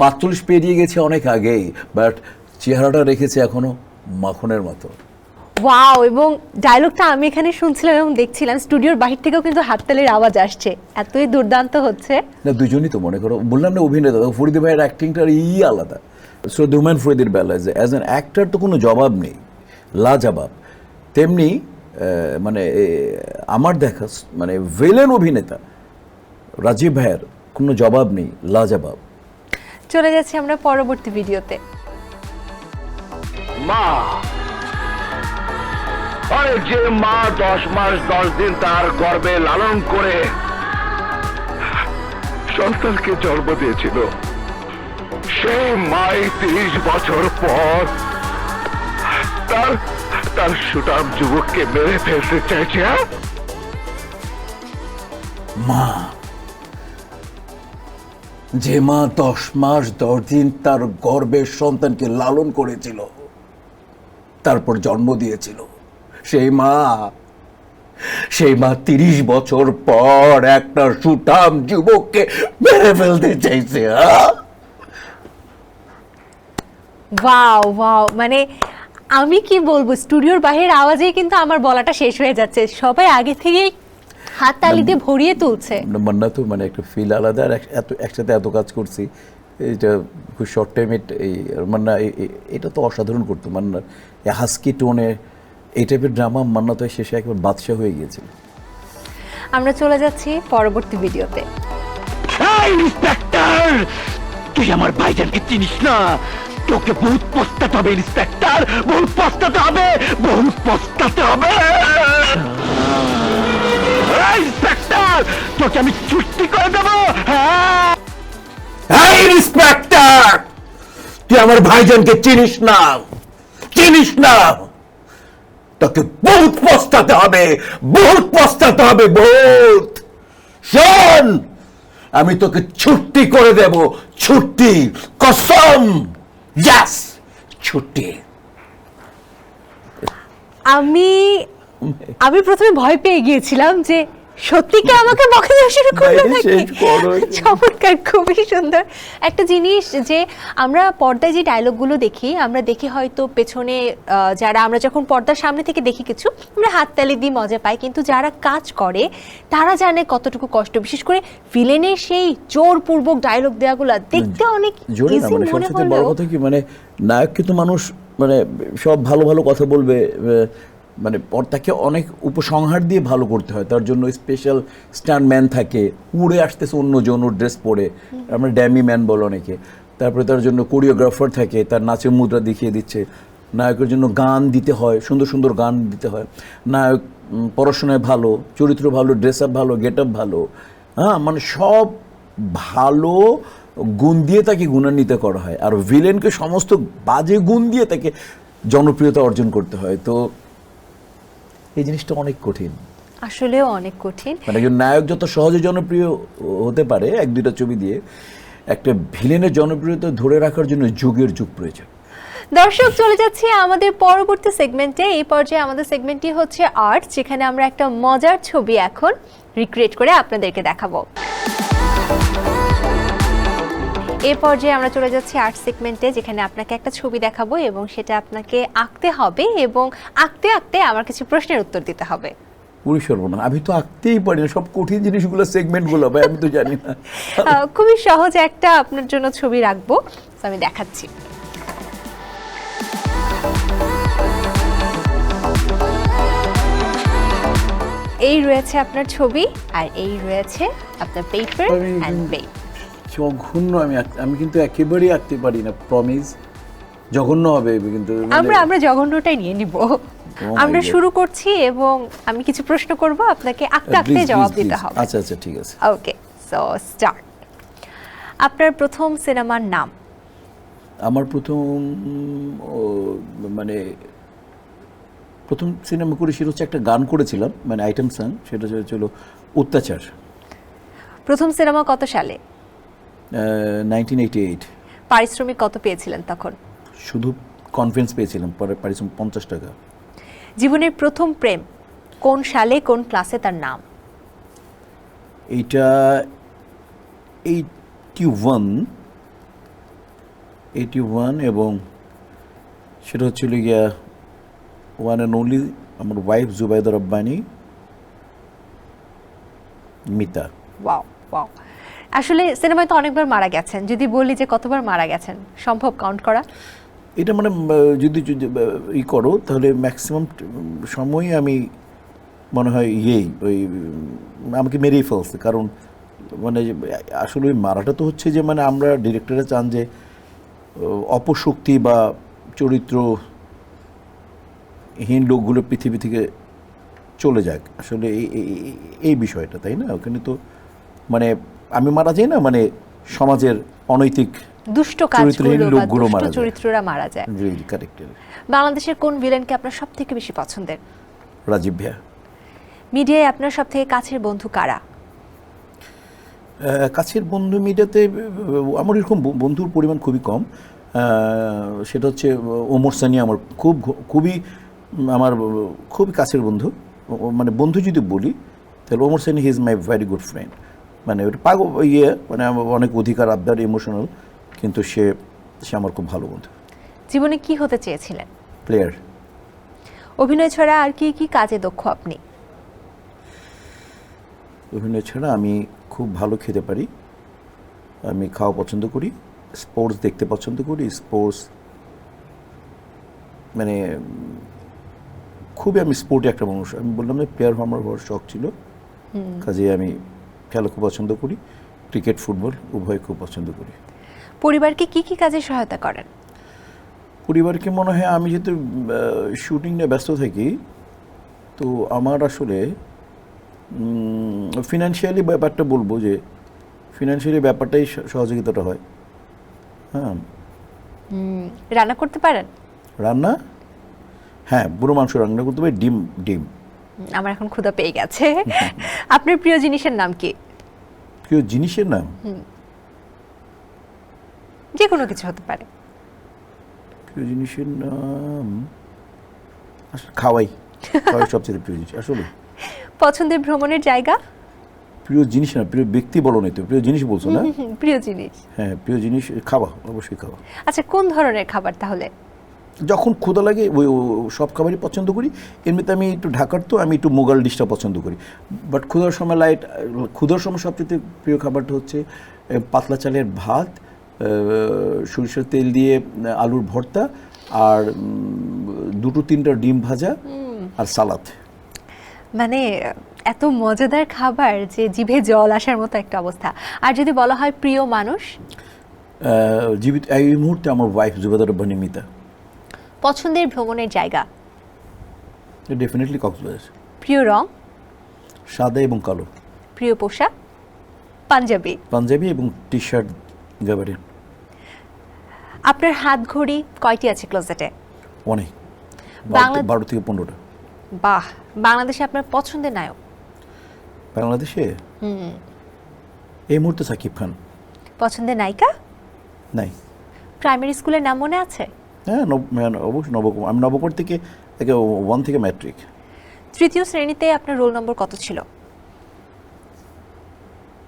45 পেরিয়ে গেছে অনেক আগেই, বাট চেহারাটা রেখেছে এখনো মাখনের মতো। ওয়াও! এবং ডায়লগটা আমি এখানে শুনছিলাম এবং দেখছিলাম, স্টুডিওর বাহির থেকেও কিন্তু হাততালির আওয়াজ আসছে, এতই দুর্দান্ত হচ্ছে। না দুজনই তো মনে করো, বললাম না অভিনেতা, ফরিদি ভাইয়ের অ্যাক্টিংটার আলাদা। সো দুমান ফরিদির বেলায় যে অ্যাজ অ্যান অ্যাক্টর তো কোনো জবাব নেই, লাজবাব। তেমনি মানে আমার দেখা মানে ভিলেন অভিনেতা রাজীব ভাইয়ের কোনো জবাব নেই, লাজবাব। চলে যাচ্ছি আমরা পরবর্তী ভিডিওতে। মা, আরে যে মা 10 মাস 10 দিন তার গর্ভে লালন করে সন্তানকে জন্ম দিয়েছিল, সেই মাই 30 বছর পর তার তার সুঠাম যুবককে মেরে ফেলতে চাইছে। মা, যে মা 10 মাস 10 দিন তার গর্ভের সন্তানকে লালন করেছিল, তারপর জন্ম দিয়েছিল, সেই মা 30 বছর পর একটা সুঠাম যুবককে মেরে ফেলতে চাইছে। ওয়াও ওয়াও, মানে আমি কি বলবো, স্টুডিওর বাহির আওয়াজে কিন্তু আমার বলাটা শেষ হয়ে যাচ্ছে। সবাই আগে থেকেই হাততালিতে ভরিয়ে তুলছে। মান্না তো মানে একটা ফিল আলাদা, আর একসাথে এত কাজ করছি, এটা খুব শর্ট টাইম। এই মান্না এটা তো অসাধারণ করতো। মান্নার হাস্কি টোনে এই টাইপের ড্রামা মান্না তো শেষে একবার বাদশা হয়ে গিয়েছিল। আমরা চলে যাচ্ছি পরবর্তী ভিডিওতে। এই ইন্সপেক্টর, তুই আমার ভাইজানকে চিনিস না? তোকে বহুত পস্তাতে হবে ইন্সপেক্টর, বহুত পস্তাতে হবে, বহুত পস্তাতে হবে। এই ইন্সপেক্টর, তোকে আমি ছুটি করে দেবো। হ্যাঁ, এই ইন্সপেক্টর, তুই আমার ভাইজানকে চিনিস না, চিনিস না, তোকে বহুত পস্তাতে হবে, বহুত পস্তাতে হবে, বহুত। শোন, আমি তোকে ছুটি করে দেব, ছুটি, কসম, জাস ছুটি। আমি প্রথমে ভয় পেয়ে গিয়েছিলাম যে সত্যি কি আমাকে বকা দেওয়া শুরু করলো বাইরে নাকি। শেষ করো। চমৎকার, খুবই সুন্দর একটা জিনিস যে আমরা পর্দায় যে ডায়লগগুলো দেখি, আমরা দেখি হয়তো পেছনে যারা, আমরা যখন পর্দার সামনে থেকে দেখি কিছু, আমরা হাততালি দিয়ে মজা পাই, কিন্তু যারা কাজ করে তারা জানে কতটুকু কষ্ট। বিশেষ করে ভিলেনের সেই জোরপূর্বক ডায়লগ দেওয়াগুলো দেখতে অনেক জোরে না, ইজি মানে মনে সবচেয়ে বড় হলেও কথা কি, মানে নায়ককে তো মানুষ মানে সব ভালো ভালো কথা বলবে, মানে তাকে অনেক উপসংহার দিয়ে ভালো করতে হয়। তার জন্য স্পেশাল স্ট্যান্ডম্যান থাকে, উড়ে আসতেছে অন্যজন ওর ড্রেস পরে, আমরা ড্যামি ম্যান বলো অনেকে। তারপরে তার জন্য কোরিওগ্রাফার থাকে, তার নাচের মুদ্রা দেখিয়ে দিচ্ছে। নায়কের জন্য গান দিতে হয়, সুন্দর সুন্দর গান দিতে হয়। নায়ক পড়াশোনায় ভালো, চরিত্র ভালো, ড্রেস আপ ভালো, গেট আপ ভালো, হ্যাঁ, মানে সব ভালো গুণ দিয়ে তাকে গুণান্বিত করা হয়। আর ভিলেনকে সমস্ত বাজে গুণ দিয়ে তাকে জনপ্রিয়তা অর্জন করতে হয়। তো এই জিনিসটা অনেক কঠিন, আসলেও অনেক কঠিন। মানে একজন নায়ক যত সহজে জনপ্রিয় হতে পারে 1-2টা ছবি দিয়ে, একটা ভিলেনের জনপ্রিয়তা ধরে রাখার জন্য যুগের যুগ প্রয়োজন। দর্শক, চলে যাচ্ছি আমাদের পরবর্তী সেগমেন্টে। এই পর্যায়ে আমাদের সেগমেন্টটি হচ্ছে আর্ট, যেখানে আমরা একটা মজার ছবি এখন রিক্রিয়েট করে আপনাদেরকে দেখাবো। এই পর্যায়ে আমরা চলে যাচ্ছি আর্ট সেগমেন্টে, যেখানে আপনাকে একটা ছবি দেখাবো এবং সেটা আপনাকে আঁকতে হবে, এবং আঁকতে আঁকতে আমার কিছু প্রশ্নের উত্তর দিতে হবে। পুরী সর্বনাশ, আমি তো আঁকতেই পারি না, সব কঠিন জিনিসগুলো সেগমেন্টগুলো ভাই আমি তো জানি না। খুবই সহজ একটা আপনার জন্য ছবি রাখবো, তো আমি দেখাচ্ছি। এই রয়েছে আপনার ছবি, আর এই রয়েছে আপনার পেপার এন্ড পেন। জঘন্য, আমি কিন্তু একেবারেই আঁকতে পারি না, প্রমিস। জঘন্য হবে কিন্তু, আমরা জঘন্যটাই নিয়ে নিব। আমরা শুরু করছি এবং আমি কিছু প্রশ্ন করব, আপনাকে আঁকতে আঁকতে জবাব দিতে হবে। আচ্ছা আচ্ছা, ঠিক আছে। ওকে, সো স্টার্ট। আপনার প্রথম সিনেমার নাম? আমার প্রথম মানে প্রথম সিনেমা করে সেটা হচ্ছে একটা গান করেছিলাম, মানে আইটেম সং, সেটা ছিল অত্যাচার, প্রথম সিনেমা কত সালে? 1988। পারিশ্রমিক কত পেয়েছিলেন তখন? শুধু কনফারেন্স পেয়েছিলাম, পরে পারিশ্রমিক 50 টাকা। জীবনের প্রথম প্রেম কোন সালে, কোন ক্লাসে, তার নাম? এইটা 81 এবং সেটা হচ্ছিল গিয়া ওয়ান অ্যান্ড অনলি আমার wife Zubaida Rabbani Mita. Wow wow. আসলে সিনেমায় তো অনেকবার মারা গেছেন, যদি বলি যে কতবার মারা গেছেন, সম্ভব কাউন্ট করা? এটা মানে যদি ই করো তাহলে ম্যাক্সিমাম সময়ই আমি মনে হয় ওই আমাকে মেরেই ফেলছে, কারণ মানে আসলে ওই মারাটা তো হচ্ছে যে মানে আমরা ডিরেক্টররা চান যে অপশক্তি বা চরিত্রহীন লোকগুলো পৃথিবী থেকে চলে যাক, আসলে এই বিষয়টা, তাই না? ওখানে তো মানে আমি মারা যাই না, মানে সমাজের অনৈতিক দুষ্ট চরিত্রহীন কাজগুলো বা লোকগুলো দুষ্ট মারা যায়। চরিত্ররা মারা যায়। কারেক্ট। বাংলাদেশের কোন ভিলেনকে আপনার সব থেকে বেশি পছন্দের? রাজীব ভাইয়া। মিডিয়ায় আপনার সব থেকে কাছের বন্ধু কারা? কাছের বন্ধু মিডিয়াতে আমার এরকম বন্ধুর পরিমাণ খুবই কম। সেটা হচ্ছে ওমর সানি আমার খুবই কাছের বন্ধু। মানে বন্ধু যদি বলি তাহলে Omar Sunny he is my very good friend. মানে ওটা মানে আমার অনেক অধিকার আবদার, ইমোশনাল, কিন্তু সে আমার খুব ভালো বন্ধু। জীবনে কি হতে চেয়েছিলেন? প্লেয়ার। অভিনয় ছাড়া আর কি কি কাজে দক্ষ আপনি? অভিনয় ছাড়া আমি খুব ভালো খেতে পারি, আমি খাওয়া পছন্দ করি, স্পোর্টস দেখতে পছন্দ করি, স্পোর্টস মানে খুবই আমি স্পোর্টে একটা মানুষ। আমি বললাম যে প্লেয়ার হওয়ার শখ ছিল, কাজে আমি খেলা খুব পছন্দ করি, ক্রিকেট ফুটবল উভয় খুব পছন্দ করি। পরিবারকে কি কি কাজে সহায়তা করেন? পরিবারকে মনে হয় আমি যেহেতু শুটিং নিয়ে ব্যস্ত থাকি, তো আমার আসলে ফিনান্সিয়ালি ব্যাপারটা বলবো যে ফিনান্সিয়ালি ব্যাপারটাই সহযোগিতাটা হয়। হ্যাঁ। রান্না করতে পারেন? রান্না, হ্যাঁ, বুড়ো মাংস রান্না করতে পারি, ডিম। আমার এখন ক্ষুধা পেয়ে গেছে। আপনার প্রিয় জিনিসের নাম কি? প্রিয় জিনিসের নাম? যে কোনো কিছু হতে পারে। প্রিয় জিনিসের নাম আসলে খাওয়াই সবচেয়ে প্রিয় জিনিস আসলে। পছন্দের ভ্রমণের জায়গা? প্রিয় জিনিস না, প্রিয় ব্যক্তি বলো নাই তো, প্রিয় জিনিস বলছো না? প্রিয় জিনিস, হ্যাঁ, প্রিয় জিনিস খাওয়া, অবশ্যই খাওয়া। আচ্ছা, কোন ধরনের খাবার তাহলে? যখন ক্ষুধা লাগে ওই সব খাবারই পছন্দ করি। এমনিতে আমি একটু ঢাকার, তো আমি একটু মোগল ডিশটা পছন্দ করি, বাট ক্ষুধার সময় সবচেয়ে প্রিয় খাবারটা হচ্ছে পাতলা চালের ভাত, সরিষার তেল দিয়ে আলুর ভর্তা, আর 2-3টা ডিম ভাজা, আর সালাদ। মানে এত মজাদার খাবার যে জিভে জল আসার মতো একটা অবস্থা। আর যদি বলা হয় প্রিয় মানুষ? জীবিত এই মুহূর্তে আমার ওয়াইফ জুবাইদা রব্বানী মিতা। পছন্দের ভ্রমণের জায়গা? ডেফিনেটলি কক্সবাজার। প্রিয় রং? সাদা এবং কালো। প্রিয় পোশাক? পাঞ্জাবি এবং টি শার্ট গাবারিন। আপনার হাত ঘড়ি কয়টি আছে ক্লোজেটে? অনেক, 12 থেকে 15টা। বাহ। বাংলাদেশে আপনার পছন্দের নায়ক? বাংলাদেশে এই মুহূর্তে সাকিব খান। পছন্দের নায়িকা? নাই। প্রাইমারি স্কুলের নাম মনে আছে? হ্যাঁ, অবশ্যই নবকুমার। আমি নবকুমার থেকে 1 থেকে ম্যাট্রিক। তৃতীয় শ্রেণীতে আপনার রোল নম্বর কত ছিল?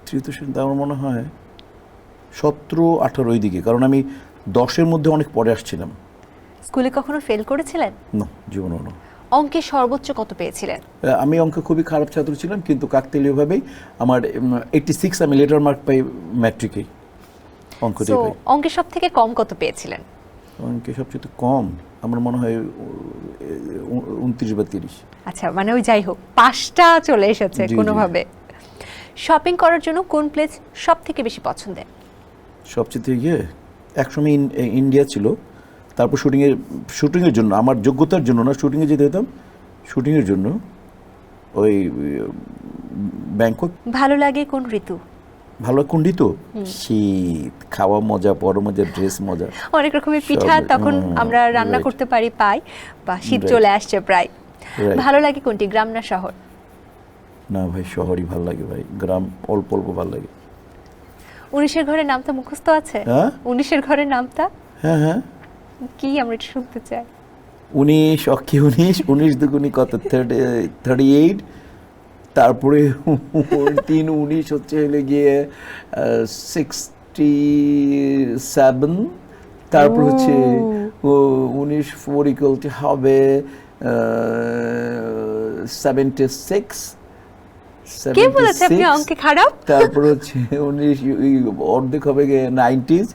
তৃতীয় শ্রেণীতে আমার মনে হয় 17-18 ওই দিকে, কারণ আমি 10-এর মধ্যে অনেক পরে আসছিলাম। স্কুলে কখনো ফেল করেছিলেন? না, জীবনেও না। অঙ্কে সর্বোচ্চ কত পেয়েছিলেন? আমি অঙ্কে খুবই খারাপ ছাত্র ছিলাম, কিন্তু কাকতালীয়ভাবেই আমার 86 আমি লেটার মার্ক পাই ম্যাট্রিকেই, অঙ্কটাই পাই। অঙ্কে সব থেকে কম কত পেয়েছিলেন? অঙ্কে সবচেয়ে কম আমার মনে হয় 29 বা 30। আচ্ছা, মানে ওই যাই হোক, 5টা চলে এসেছে জি, কোনোভাবে। শপিং করার জন্য কোন প্লেস সব থেকে বেশি পছন্দের? সবচেয়ে একসময় ইন্ডিয়া ছিল, তারপর শুটিংয়ের জন্য, আমার যোগ্যতার জন্য না, শুটিংয়ে যেতে যেতাম, শুটিংয়ের জন্য ওই ব্যাংকক। ভালো লাগে কোন ঋতু? ভালো কোন ঋতু? শীত, খাওয়া মজা, বড় মজা, ড্রেস মজা, অনেক রকমের পিঠা তখন আমরা রান্না করতে পারি, বা শীত চলে আসছে প্রায়। Right. ভালো লাগে কোনটি, গ্রাম না শহর? না ভাই, শহরই ভালো লাগে ভাই, গ্রাম অল্প অল্প ভালো লাগে। 19-এর ঘরের নামটা মুখস্থ আছে? হ্যাঁ 19-এর ঘরের নামটা হ্যাঁ হ্যাঁ, কি, আমরা একটু শুনতে চাই। 19 অক্ষে 19, 19 দুগুণি কত, 38, তারপরে 3 19 হচ্ছে হলে গিয়ে 67, তারপর হচ্ছে 19 4 ইকুয়াল টু হবে 76, কে বলেছে আপনি অঙ্কে খারাপ? তারপর হচ্ছে 19 অর্ধেক হবে গিয়ে 90s,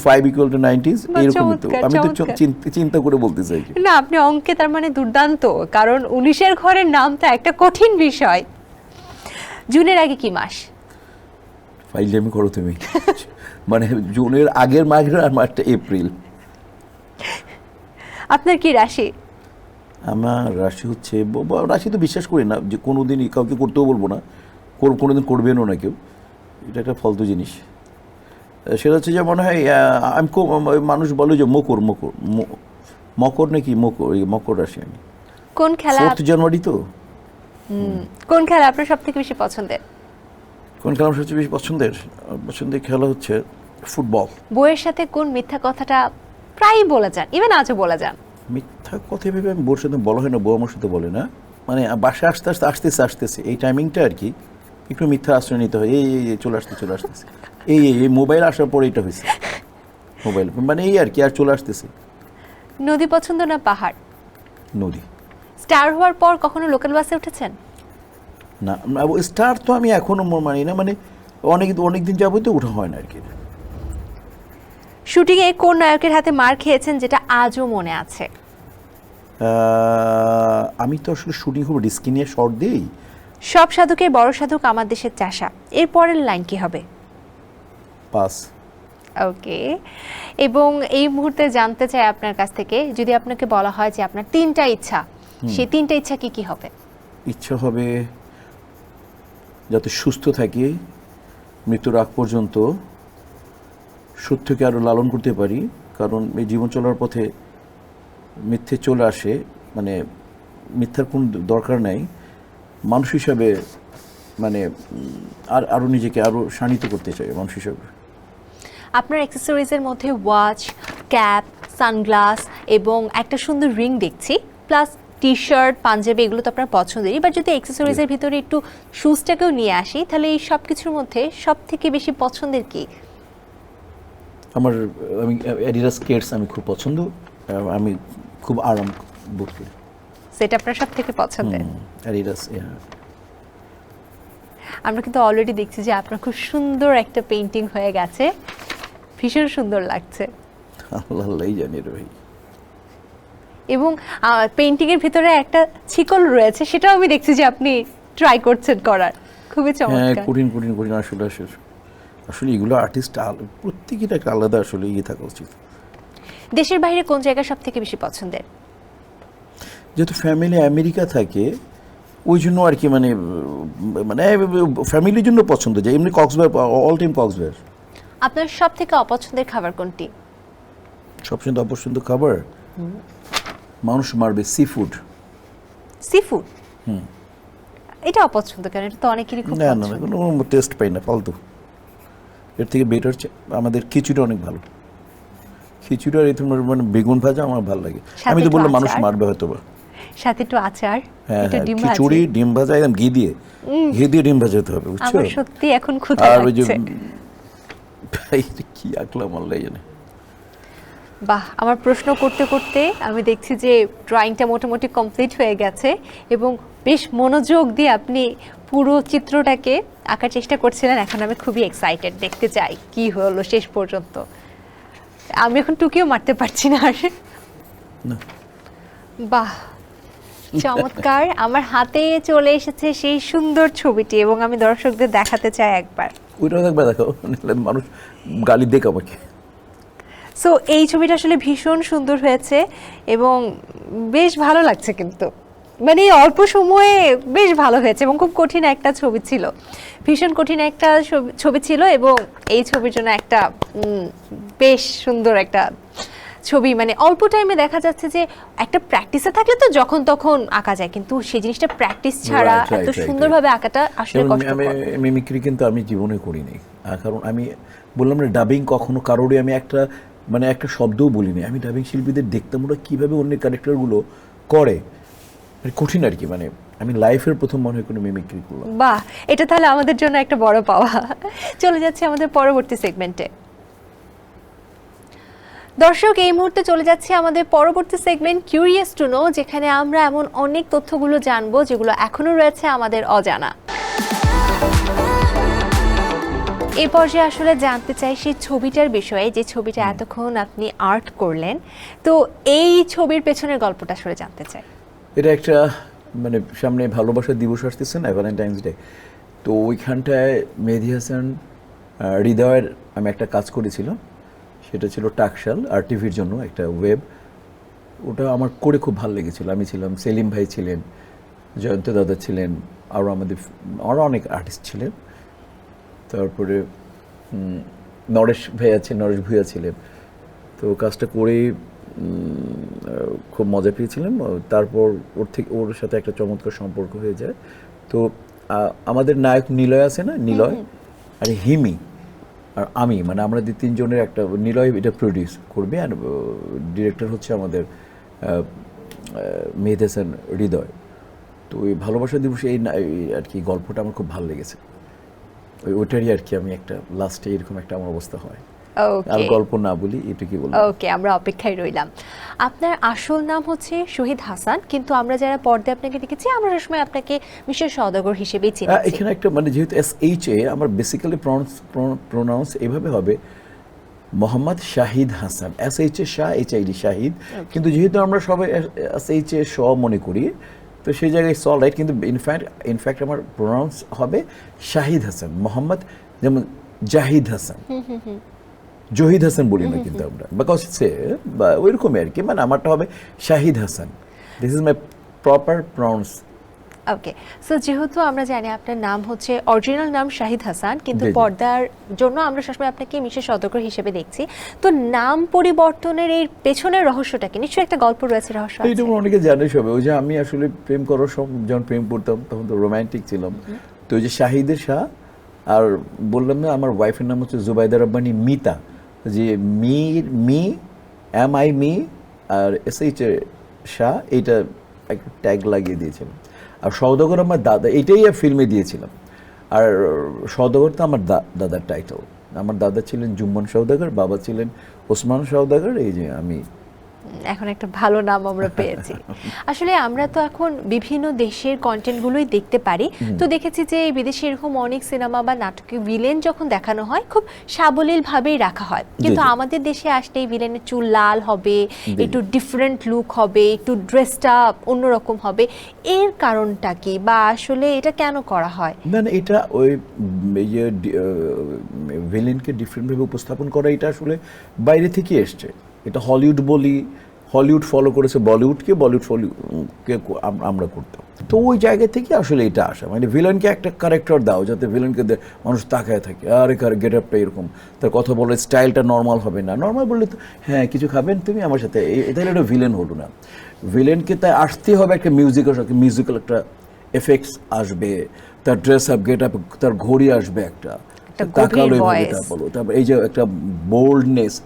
5 ইকুয়াল টু 90s, বাহ, এরকম। তো চমৎকার, আমি তো চমৎকার। চিন্তা করে বলতে চাই। না, আপনি অঙ্কে তার মানে দুর্দান্ত, কারণ 19-এর ঘরের নামটা একটা কঠিন বিষয়। জুনের আগে কি মাস? ফাইজলামি করো তুমি। মানে জুনের আগের মাসটা এপ্রিল। আপনার কি রাশি? আমার রাশি হচ্ছে, রাশি তো বিশ্বাস করি না, যে কোনোদিনই কাউকে করতেও বলবো না, কোনোদিন করবেনও না কেউ, এটা একটা ফালতু জিনিস। সেটা হচ্ছে যে মনে হয় আমি মানুষ বলে যে মকর নাকি মকর রাশি আমি। কোন খেলা 4 জানুয়ারি তো। কোন খেলা আপনার সব থেকে বেশি পছন্দের? কোন খেলা আমার সবচেয়ে বেশি পছন্দের খেলা হচ্ছে ফুটবল। বইয়ের সাথে কোন মিথ্যা কথাটা প্রায়ই বলে যান, ইভেন আজও বলে যান? মিথ্যা কথা ভেবে আমি বোর সাথে বলা হয় না, বউ আমার সাথে বলে না, মানে বাসায় আসতেছে এই টাইমিংটা আর কি, একটু মিথ্যা আশ্রয় নিতে হয়, এই চলে আসতেছে, এই মোবাইল আসার পরে এটা হয়েছে, মোবাইল মানে এই আর কি, আর চলে আসতেছে। নদী পছন্দ না পাহাড়? নদী। স্টার হওয়ার পর কখনো লোকাল বাসে উঠেছেন? না, স্টার তো আমি এখনো মানি না, মানে অনেকদিন যাবো তো উঠা হয় না আর কি। শুটিংয়ে কোন নায়কের হাতে মার খেয়েছেন যেটা আজও মনে আছে? আমি তো আসলে শুটিং খুব রিস্কি নিয়ে শর্ট দিই। সব সাধকের বড় সাধক আমার দেশের চাষা, এর পরের লাইন কি হবে? পাস। ওকে। এবং এই মুহূর্তে জানতে চাই আপনার কাছ থেকে, যদি আপনাকে বলা হয় যে আপনার 3টা ইচ্ছা, সেই 3টা ইচ্ছা কি কি হবে? ইচ্ছা হবে যাতে সুস্থ থাকি, মৃত্যুর আগ পর্যন্ত সত্যকে আরও লালন করতে পারি, কারণ এই জীবন চলার পথে মিথ্যে চলে আসে, মানে মিথ্যার কোনো দরকার নাই, মানুষ হিসাবে মানে আরও নিজেকে আরও শানিত করতে চাই মানুষ হিসাবে। আপনার অ্যাক্সেসরিজের মধ্যে ওয়াচ, ক্যাপ, সানগ্লাস এবং একটা সুন্দর রিং দেখছি, প্লাস টি শার্ট, পাঞ্জাবি, এগুলো তো আপনার পছন্দেরই। বাট যদি অ্যাক্সেসরিজের ভিতরে একটু শুজটাকেও নিয়ে আসি, তাহলে এই সব কিছুর মধ্যে সব থেকে বেশি পছন্দের কি? আমি অ্যাডিডাস স্কেটস আমি খুব পছন্দ, আমি খুব আরাম বোধ করি। সেটা আপনার সব থেকে পছন্দের? অ্যাডিডাস। আমরা কিন্তু অলরেডি দেখছি যে আপনার খুব সুন্দর একটা পেইন্টিং হয়ে গেছে, ভীষণ সুন্দর লাগছে। আল্লাহই জানি রে ভাই। এবং পেইন্টিং এর ভিতরে একটা ছিকল রয়েছে, সেটাও আমি দেখছি যে আপনি ট্রাই করছেন করার, খুবই হ্যাঁ, চমৎকার। কঠিন আসলে এগুলো আর্টিস্ট প্রত্যেকের একটা আলাদা আসলে থাকা উচিত। দেশের বাইরে কোন জায়গা সব থেকে বেশি পছন্দের? যেহেতু ফ্যামিলি আমেরিকা থাকে, ওই জন্য আর কি, মানে ফ্যামিলির জন্য পছন্দ, যে এমনি কক্সবাজার, অল টাইম কক্সবাজার। আপনার সব থেকে অপছন্দের খাবার কোনটি? সবচেয়ে অপছন্দ খাবার মানুষ মারবে সি ফুড। Sea food? এটা অপছন্দ কেন? এটা তো অনেকেরই খুব না, পছন্দ। কোনো টেস্ট পাই না, ফালতু। এর থেকে বেটার আমাদের খিচুড়ি অনেক ভালো, খিচুড়ি আর তোমার মানে বেগুন ভাজা আমার ভালো লাগে। সাথে আমি তো একটু বললাম মানুষ আচার। মারবে হয়তো বা। সাথে একটু আচার, হ্যাঁ, একটু ডিম ভাজি। খিচুড়ি, ডিম ভাজা, একদম ঘি দিয়ে ডিম ভাজাতে হবে, বুঝছো? আমার সত্যি এখন ক্ষুধা আর ওই যে লাগছে। ভাই, কি আঁকলাম আল্লাহ জানে। বাহ, আমার প্রশ্ন করতে করতে আমি দেখছি যে ড্রয়িংটা মোটামুটি কমপ্লিট হয়ে গেছে এবং বেশ মনোযোগ দিয়ে আপনি পুরো চিত্রটাকে আঁকার চেষ্টা করছিলেন। এখন আমি খুবই এক্সাইটেড, দেখতে চাই কি হলো শেষ পর্যন্ত। আমি এখন টুকিও মারতে পারছি না আর। না। বাহ, চমৎকার। আমার হাতে চলে এসেছে সেই সুন্দর ছবিটি এবং আমি দর্শকদের দেখাতে চাই একবার। ওইটাও একবার দেখাও, মানুষ গালি দেখ আমাকে। সো এই ছবিটা আসলে ভীষণ সুন্দর হয়েছে এবং বেশ ভালো লাগছে, কিন্তু মানে অল্প সময়ে বেশ ভালো হয়েছে এবং খুব কঠিন একটা ছবি ছিল, ভীষণ কঠিন একটা ছবি ছিল এবং এই ছবির জন্য একটা বেশ সুন্দর একটা ছবি মানে অল্প টাইমে দেখা যাচ্ছে যে একটা প্র্যাকটিসে থাকলে তো যখন তখন আঁকা যায়, কিন্তু সেই জিনিসটা প্র্যাকটিস ছাড়া Right, এত right, সুন্দরভাবে আঁকাটা আসলে যেমন আমি কষ্টকর। মিমিক্রি কিন্তু আমি জীবনে করিনি, কারণ আমি বললাম না ডাবিং কখনো কারোরই আমি একটা মানে একটা শব্দও বলিনি। আমি ডাবিং শিল্পীদের দেখতাম ওরা কীভাবে অন্য ক্যারেক্টারগুলো করে, মানে কঠিন আর কি। মানে আমি লাইফের প্রথম মনে হয় কোনো মিমিক্রি করলাম। বাহ, এটা তাহলে আমাদের জন্য একটা বড় পাওয়া। চলে যাচ্ছে আমাদের পরবর্তী সেগমেন্টে। দর্শক, এই মুহূর্তে চলে যাচ্ছে আমাদের পরবর্তী সেগমেন্ট কিউরিয়াস টু নো, যেখানে আমরা এমন অনেক তথ্যগুলো জানবো যেগুলো এখনো রয়েছে আমাদের অজানা। এই পর্যায়ে আসলে জানতে চাই সেই ছবিটার বিষয়ে, যে ছবিটা এতক্ষণ আপনি আর্ট করলেন, তো এই ছবির পেছনের গল্পটা আসলে জানতে চাই। এটা একটা মানে সামনে ভালোবাসার দিবস আসতেছে না, ভ্যালেন্টাইন্স ডে, তো ওইখানটায় মেহেদী হাসান হৃদয়ের আমি একটা কাজ করেছিলাম, সেটা ছিল টাকশাল আর টিভির জন্য একটা ওয়েব। ওটা আমার করে খুব ভালো লেগেছিল। আমি ছিলাম, সেলিম ভাই ছিলেন, জয়ন্ত দাদা ছিলেন, আরও আরও অনেক আর্টিস্ট ছিলেন। তারপরে নরেশ ভূঁইয়া ছিলেন। তো কাজটা করেই খুব মজা পেয়েছিলাম। তারপর ওর সাথে একটা চমৎকার সম্পর্ক হয়ে যায়। তো আমাদের নায়ক নিলয় আছে না, নিলয় আর হিমি আর আমি, মানে আমরা তিনজনের একটা, নিলয় এটা প্রডিউস করবে আর ডিরেক্টর হচ্ছে আমাদের মেহেদী হাসান হৃদয়। তো ওই ভালোবাসা দিবস এই আর কি গল্পটা আমার খুব ভালো লেগেছে। ওইটারই আর কি আমি একটা লাস্টে এরকম একটা আমার অবস্থা হয়। আর গল্প না বলি, এটুকুই বলবো। ওকে, আমরা অপেক্ষায় রইলাম। আপনার আসল নাম হচ্ছে শহীদ হাসান, কিন্তু আমরা যারা পর্দায় আপনাকে দেখেছি আমরা সবসময় আপনাকে মিশর সওদাগর হিসেবেই চিনি। এখানে একটা মানে যেহেতু SHA আমার বেসিক্যালি প্রোনাউন্স এভাবে হবে মোহাম্মদ শাহিদ হাসান, SHA শাহ, HID শাহিদ, কিন্তু যেহেতু আমরা সবাই SHA শ মনে করি, তো সেই জায়গায় সল রাইট, কিন্তু ইনফ্যাক্ট আমার প্রোনাউন্স হবে শাহিদ হাসান, মোহাম্মদ, যেমন জাহিদ হাসান, জহিদ হাসান বলি না কিন্তু আমরা, বিকজ সে বা ওইরকমই আর কি, মানে আমারটা হবে Shahid Hasan. This is my proper pronounce. Okay, so যেহেতু আমরা জানি আপনার নাম হচ্ছে, অরিজিনাল নাম শাহিদ হাসান, কিন্তু জি, জি। পর্দার জন্য আমরা সবসময় আপনাকে মিশর সওদাগর হিসেবে দেখছি, তো নাম পরিবর্তনের এই পেছনের রহস্যটা কি? নিশ্চয়ই একটা গল্প রয়েছে, রহস্য আছে। এইটা অনেকে জানে সবে। ওই যে আমি আসলে প্রেম করার সময় যখন প্রেম করতাম তখন তো রোমান্টিক ছিলাম, তো ওই যে শাহিদের শাহ, আর বললাম না আমার ওয়াইফের নাম হচ্ছে জুবাইদা রব্বানি মিতা, যে মি MI মি আর SH শাহ, এইটা একটা ট্যাগ লাগিয়ে দিয়েছিলাম। আর সওদাগর আমার দাদা, এইটাই ফিল্মে দিয়েছিলাম। আর সওদাগর তো আমার দাদার টাইটেল। আমার দাদা ছিলেন জুম্মন সওদাগর, বাবা ছিলেন ওসমান সওদাগর, এই যে আমি। এখন একটা ভালো নাম আমরা পেয়েছি। আসলে আমরা তো এখন বিভিন্ন দেশের কন্টেন্টগুলোই দেখতে পারি, তো দেখেছি যে বিদেশে এরকম অনেক সিনেমা বা নাটকে ভিলেন যখন দেখানো হয় খুব সাবলীল ভাবেই রাখা হয়, কিন্তু জি। আমাদের দেশে আসলে এই ভিলেনের চুল লাল হবে, একটু ডিফারেন্ট লুক হবে, একটু ড্রেসটা অন্যরকম হবে। এর কারণটা কি, বা আসলে এটা কেন করা হয়? না না, এটা ওই ভিলেনকে ডিফারেন্টভাবে উপস্থাপন করা, এটা আসলে বাইরে থেকে এসছে। এটা হলিউড বলি, হলিউড ফলো করেছে বলিউডকে, বলিউড ফলোকে আমরা করতাম। তো ওই জায়গা থেকে আসলে এটা আসা, মানে ভিলেনকে একটা ক্যারেক্টার দাও যাতে ভিলেনকে মানুষ তাকায় থাকে, আরে গেট আপটা এরকম, তার কথা বলার স্টাইলটা নর্মাল হবে না। নর্মাল বললে তো হ্যাঁ কিছু খাবেন তুমি আমার সাথে, তাহলে এটা ভিলেন হলো না। ভিলেনকে তাই আসতে হবে একটা মিউজিক্যাল একটা এফেক্টস আসবে, তার ড্রেস আপ, গেট আপ, তার ঘড়ি আসবে একটা, তাকালো এভাবে, তারপর এই যে একটা বোল্ডনেস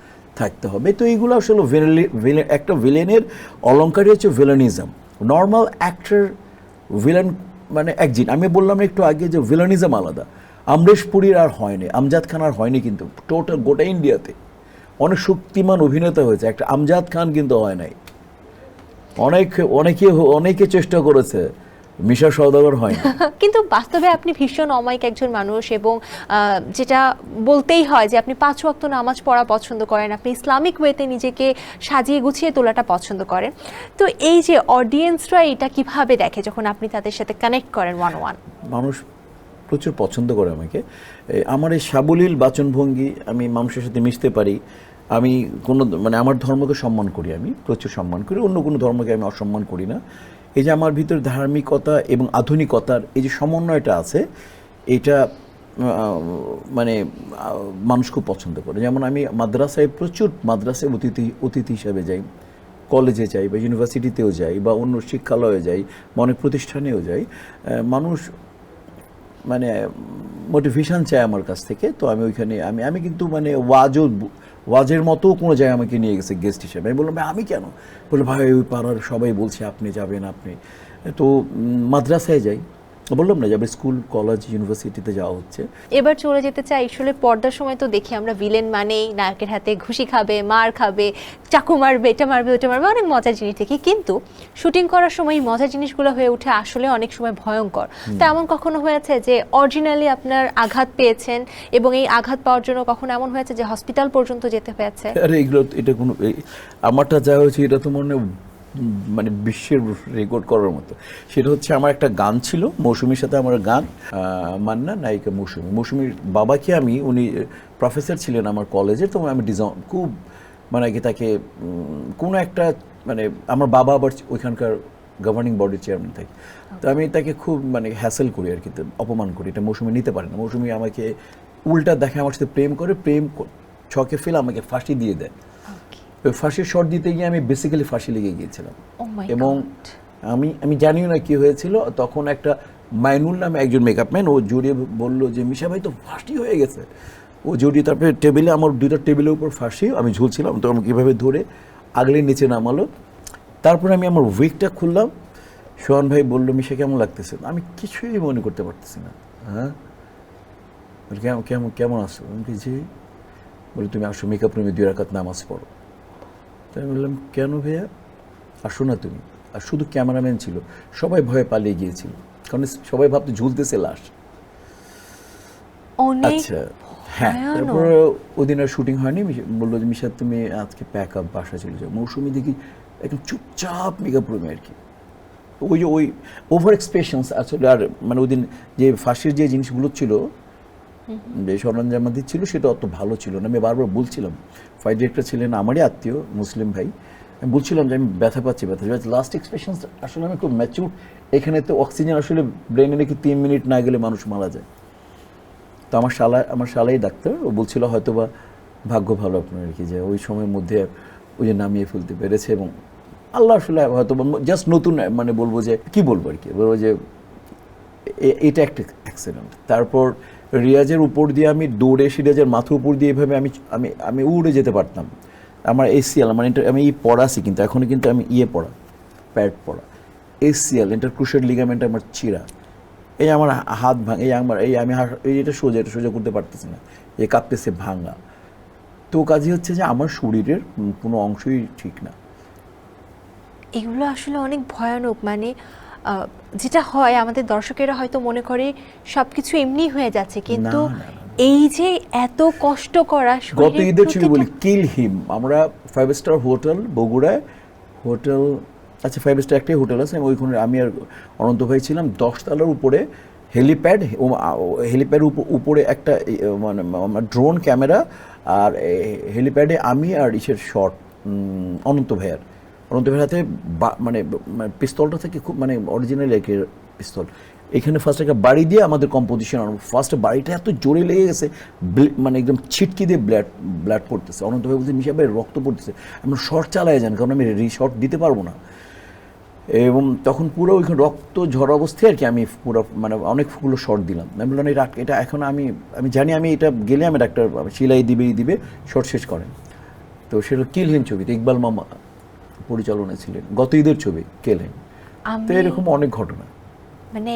থাকতে হবে। তো এইগুলো আসলে একটা ভিলেনের অলঙ্কারই হচ্ছে ভিলেনিজম। নর্মাল অ্যাক্টর ভিলেন মানে একদিন আমি বললাম একটু আগে যে ভিলেনিজম আলাদা। আমরেশ পুরীর আর হয়নি, আমজাদ খান আর হয়নি, কিন্তু টোটাল গোটা ইন্ডিয়াতে অনেক শক্তিমান অভিনেতা হয়েছে, একটা আমজাদ খান কিন্তু হয় নাই। অনেকে চেষ্টা করেছে, মিশা সওদাগর হয় না। কিন্তু বাস্তবে আপনি ভীষণ অমায়িক একজন মানুষ, এবং যেটা বলতেই হয় যে আপনি 5 ওয়াক্ত নামাজ পড়া পছন্দ করেন, আপনি ইসলামিক ওয়েতে নিজেকে সাজিয়ে গুছিয়ে তোলাটা পছন্দ করেন। তো এই যে অডিয়েন্সরা এটা কিভাবে দেখে যখন আপনি তাদের সাথে কানেক্ট করেন ওয়ান ওয়ান? মানুষ প্রচুর পছন্দ করে আমাকে। আমার এই সাবলীল বাচনভঙ্গি, আমি মানুষের সাথে মিশতে পারি, আমি কোনো মানে আমার ধর্মকে সম্মান করি, আমি প্রচুর সম্মান করি, অন্য কোনো ধর্মকে আমি অসম্মান করি না। এই যে আমার ভিতর ধার্মিকতা এবং আধুনিকতার এই যে সমন্বয়টা আছে, এটা মানে মানুষ খুব পছন্দ করে। যেমন আমি মাদ্রাসায় প্রচুর মাদ্রাসায় অতিথি হিসাবে যাই, কলেজে যাই বা ইউনিভার্সিটিতেও যাই বা অন্য শিক্ষালয়ে যাই বা অনেক প্রতিষ্ঠানেও যাই। মানুষ মানে মোটিভেশন চায় আমার কাছ থেকে। তো আমি ওইখানে আমি কিন্তু মানে ওয়াজের মতো কোনো জায়গায় আমাকে নিয়ে গেছে গেস্ট হিসেবে। আমি বললাম ভাই আমি কেন? বললো ভাই ওই পাড়ার সবাই বলছে আপনি যাবেন আপনি। তো মাদ্রাসায় যাই, বললাম না যাবে স্কুল কলেজ ইউনিভার্সিটিতে যাওয়া হচ্ছে। এবার চলে যেতে চাই আসলে পর্দার সময় তো দেখি আমরা ভিলেন মানেই নায়কের হাতে ঘুষি খাবে, মার খাবে, চাকু মারবে, এটা মারবে, ওটা মারবে, অনেক মজার জিনিস দেখি। কিন্তু শুটিং করার সময় এই মজার জিনিসগুলো হয়ে ওঠে আসলে অনেক সময় ভয়ঙ্কর। তো এমন কখনো হয়েছে যে অরিজিনালি আপনার আঘাত পেয়েছেন এবং এই আঘাত পাওয়ার জন্য কখনো এমন হয়েছে যে হসপিটাল পর্যন্ত যেতে হয়েছে? আরে এগুলো এটা কোনো আমারটা যা হয়েছে এটা তো মনে মানে বিশ্বের রেকর্ড করার মতো। সেটা হচ্ছে আমার একটা গান ছিল মৌসুমীর সাথে, আমার গান মান্না নায়িকা মৌসুমীর বাবাকে আমি, উনি প্রফেসর ছিলেন আমার কলেজের, তো আমি ডিজাইন খুব মানে কি তাকে কোনো একটা মানে আমার বাবা আবার ওইখানকার গভর্নিং বডির চেয়ারম্যান থাকে, তো আমি তাকে খুব মানে হ্যাসেল করি আর কি, অপমান করি। এটা মৌসুমী নিতে পারে না। মৌসুমী আমাকে উল্টা দেখে, আমার সাথে প্রেম করে, প্রেম ছকে ফেলে আমাকে ফাঁসি দিয়ে দেয়। ওই ফাঁসির শট দিতে গিয়ে আমি বেসিক্যালি ফাঁসি লেগে গিয়েছিলাম। এবং আমি জানিও না কি হয়েছিল। তখন একটা মাইনুল নামে একজন মেকআপ ম্যান, ও জড়িয়ে বললো যে মিশা ভাই তো ফাঁসি হয়ে গেছে। ও জড়িয়ে তারপরে টেবিলে, আমার দুইটা টেবিলের উপর ফাঁসি, আমি ঝুলছিলাম, তো আমাকে কীভাবে ধরে আগলে নিচে নামালো। তারপরে আমি আমার উইকটা খুললাম। সোহান ভাই বললো মিশা কেমন লাগতেছে? আমি কিছুই মনে করতে পারতেছি না। হ্যাঁ কেমন কেমন আসছো? আমি যে বলে তুমি আসো মেকআপ রুমে 2 রাকাত নামাজ পড়ো। তাই আমি বললাম কেন ভাইয়া? আসো না তুমি। আর শুধু ক্যামেরাম্যান ছিল, সবাই ভয়ে পালিয়ে গিয়েছিল, কারণ সবাই ভাবতে ঝুলতেছে লাশ। আচ্ছা হ্যাঁ, তারপরে ওদিন আর শুটিং হয়নি। বললো যে মিশা তুমি আজকে প্যাক আপ, বাসা চলে যাও। মৌসুমী দেখি একদম চুপচাপ মেকআপ রুমে আর কি। ওই ওভার এক্সপ্রেশনস আসলে। আর মানে ওই দিন যে ফাঁসির যে জিনিসগুলো ছিল, যে সরঞ্জামাদি ছিল, সেটা অত ভালো ছিল না। আমি বারবার বলছিলাম, ফাইট ডিরেক্টর ছিলেন আমারই আত্মীয় মুসলিম ভাই, আমি বলছিলাম যে আমি ব্যথা পাচ্ছি। লাস্ট এক্সপ্রেশন আসলে আমি খুব ম্যাচিউর। এখানে তো অক্সিজেন আসলে ব্রেনে নাকি 3 মিনিট না গেলে মানুষ মারা যায়। তো আমার শালাই ডাক্তার, ও বলছিল হয়তো বা ভাগ্য ভালো আপনার আর কি, যে ওই সময়ের মধ্যে ওই যে নামিয়ে ফেলতে পেরেছে। এবং আল্লাহ আসলে হয়তো জাস্ট নতুন মানে বলবো যে কি বলবো আর কি, বলবো যে এটা একটা অ্যাক্সিডেন্ট। তারপর রিয়াজের উপর দিয়ে আমি দৌড়ে সিরাজের মাথার উপর দিয়ে এভাবে আমি উড়ে যেতে পারতাম। আমার ACL মানে আমি পড়াছি, কিন্তু এখনও কিন্তু আমি পড়া, প্যাড পড়া। ACL ইন্টারক্রুশিয়েট লিগামেন্ট আমার চিরা। এই আমার হাত ভাঙা, আমি এটা সোজা করতে পারতেছি না, কাঁপতেছে ভাঙা। তো কাজই হচ্ছে যে আমার শরীরের কোনো অংশই ঠিক না। এগুলো আসলে অনেক ভয়ানক। মানে যেটা হয় আমাদের দর্শকেরা হয়তো মনে করে সবকিছু এমনি হয়ে যাচ্ছে, কিন্তু এই যে এত কষ্ট করা। গত ঈদের ছবি বলি কিল হিম, আমরা 5 স্টার হোটেল বগুড়ায়, হোটেল আচ্ছা 5 স্টার একটাই হোটেল আছে, ওইখানে আমি আর অনন্ত ভাই ছিলাম। 10 তলার উপরে হেলিপ্যাড উপরে একটা মানে ড্রোন ক্যামেরা, আর হেলিপ্যাডে আমি আর ইসের শট অনন্ত ভাইয়ের হাতে মানে পিস্তলটা থেকে খুব মানে অরিজিনাল একের পিস্তল। এখানে ফার্স্ট একটা বাড়ি দিয়ে আমাদের কম্পোজিশন, ফার্স্ট বাড়িটা এত জোরে লেগে গেছে, মানে একদম ছিটকি দিয়ে ব্লাড পড়তেছে। অনন্ত ভাই বলছে মিশা ভাই রক্ত পড়তেছে, আমরা শর্ট চালাই যান, কারণ আমি রিশর্ট দিতে পারবো না। এবং তখন পুরো ওইখানে রক্ত ঝড় অবস্থায় আর কি আমি পুরো মানে অনেকগুলো শর্ট দিলাম। আমি বললাম এটা এখন আমি জানি আমি এটা গেলে আমি ডাক্তার সিলাই দিবে শর্ট শেষ করেন। তো সেটা কিল হিম ছবিতে ইকবাল মামা পরিচালনায় ছিলেন, গত ঈদের ছবি কেলেন। তো এরকম অনেক ঘটনা, মানে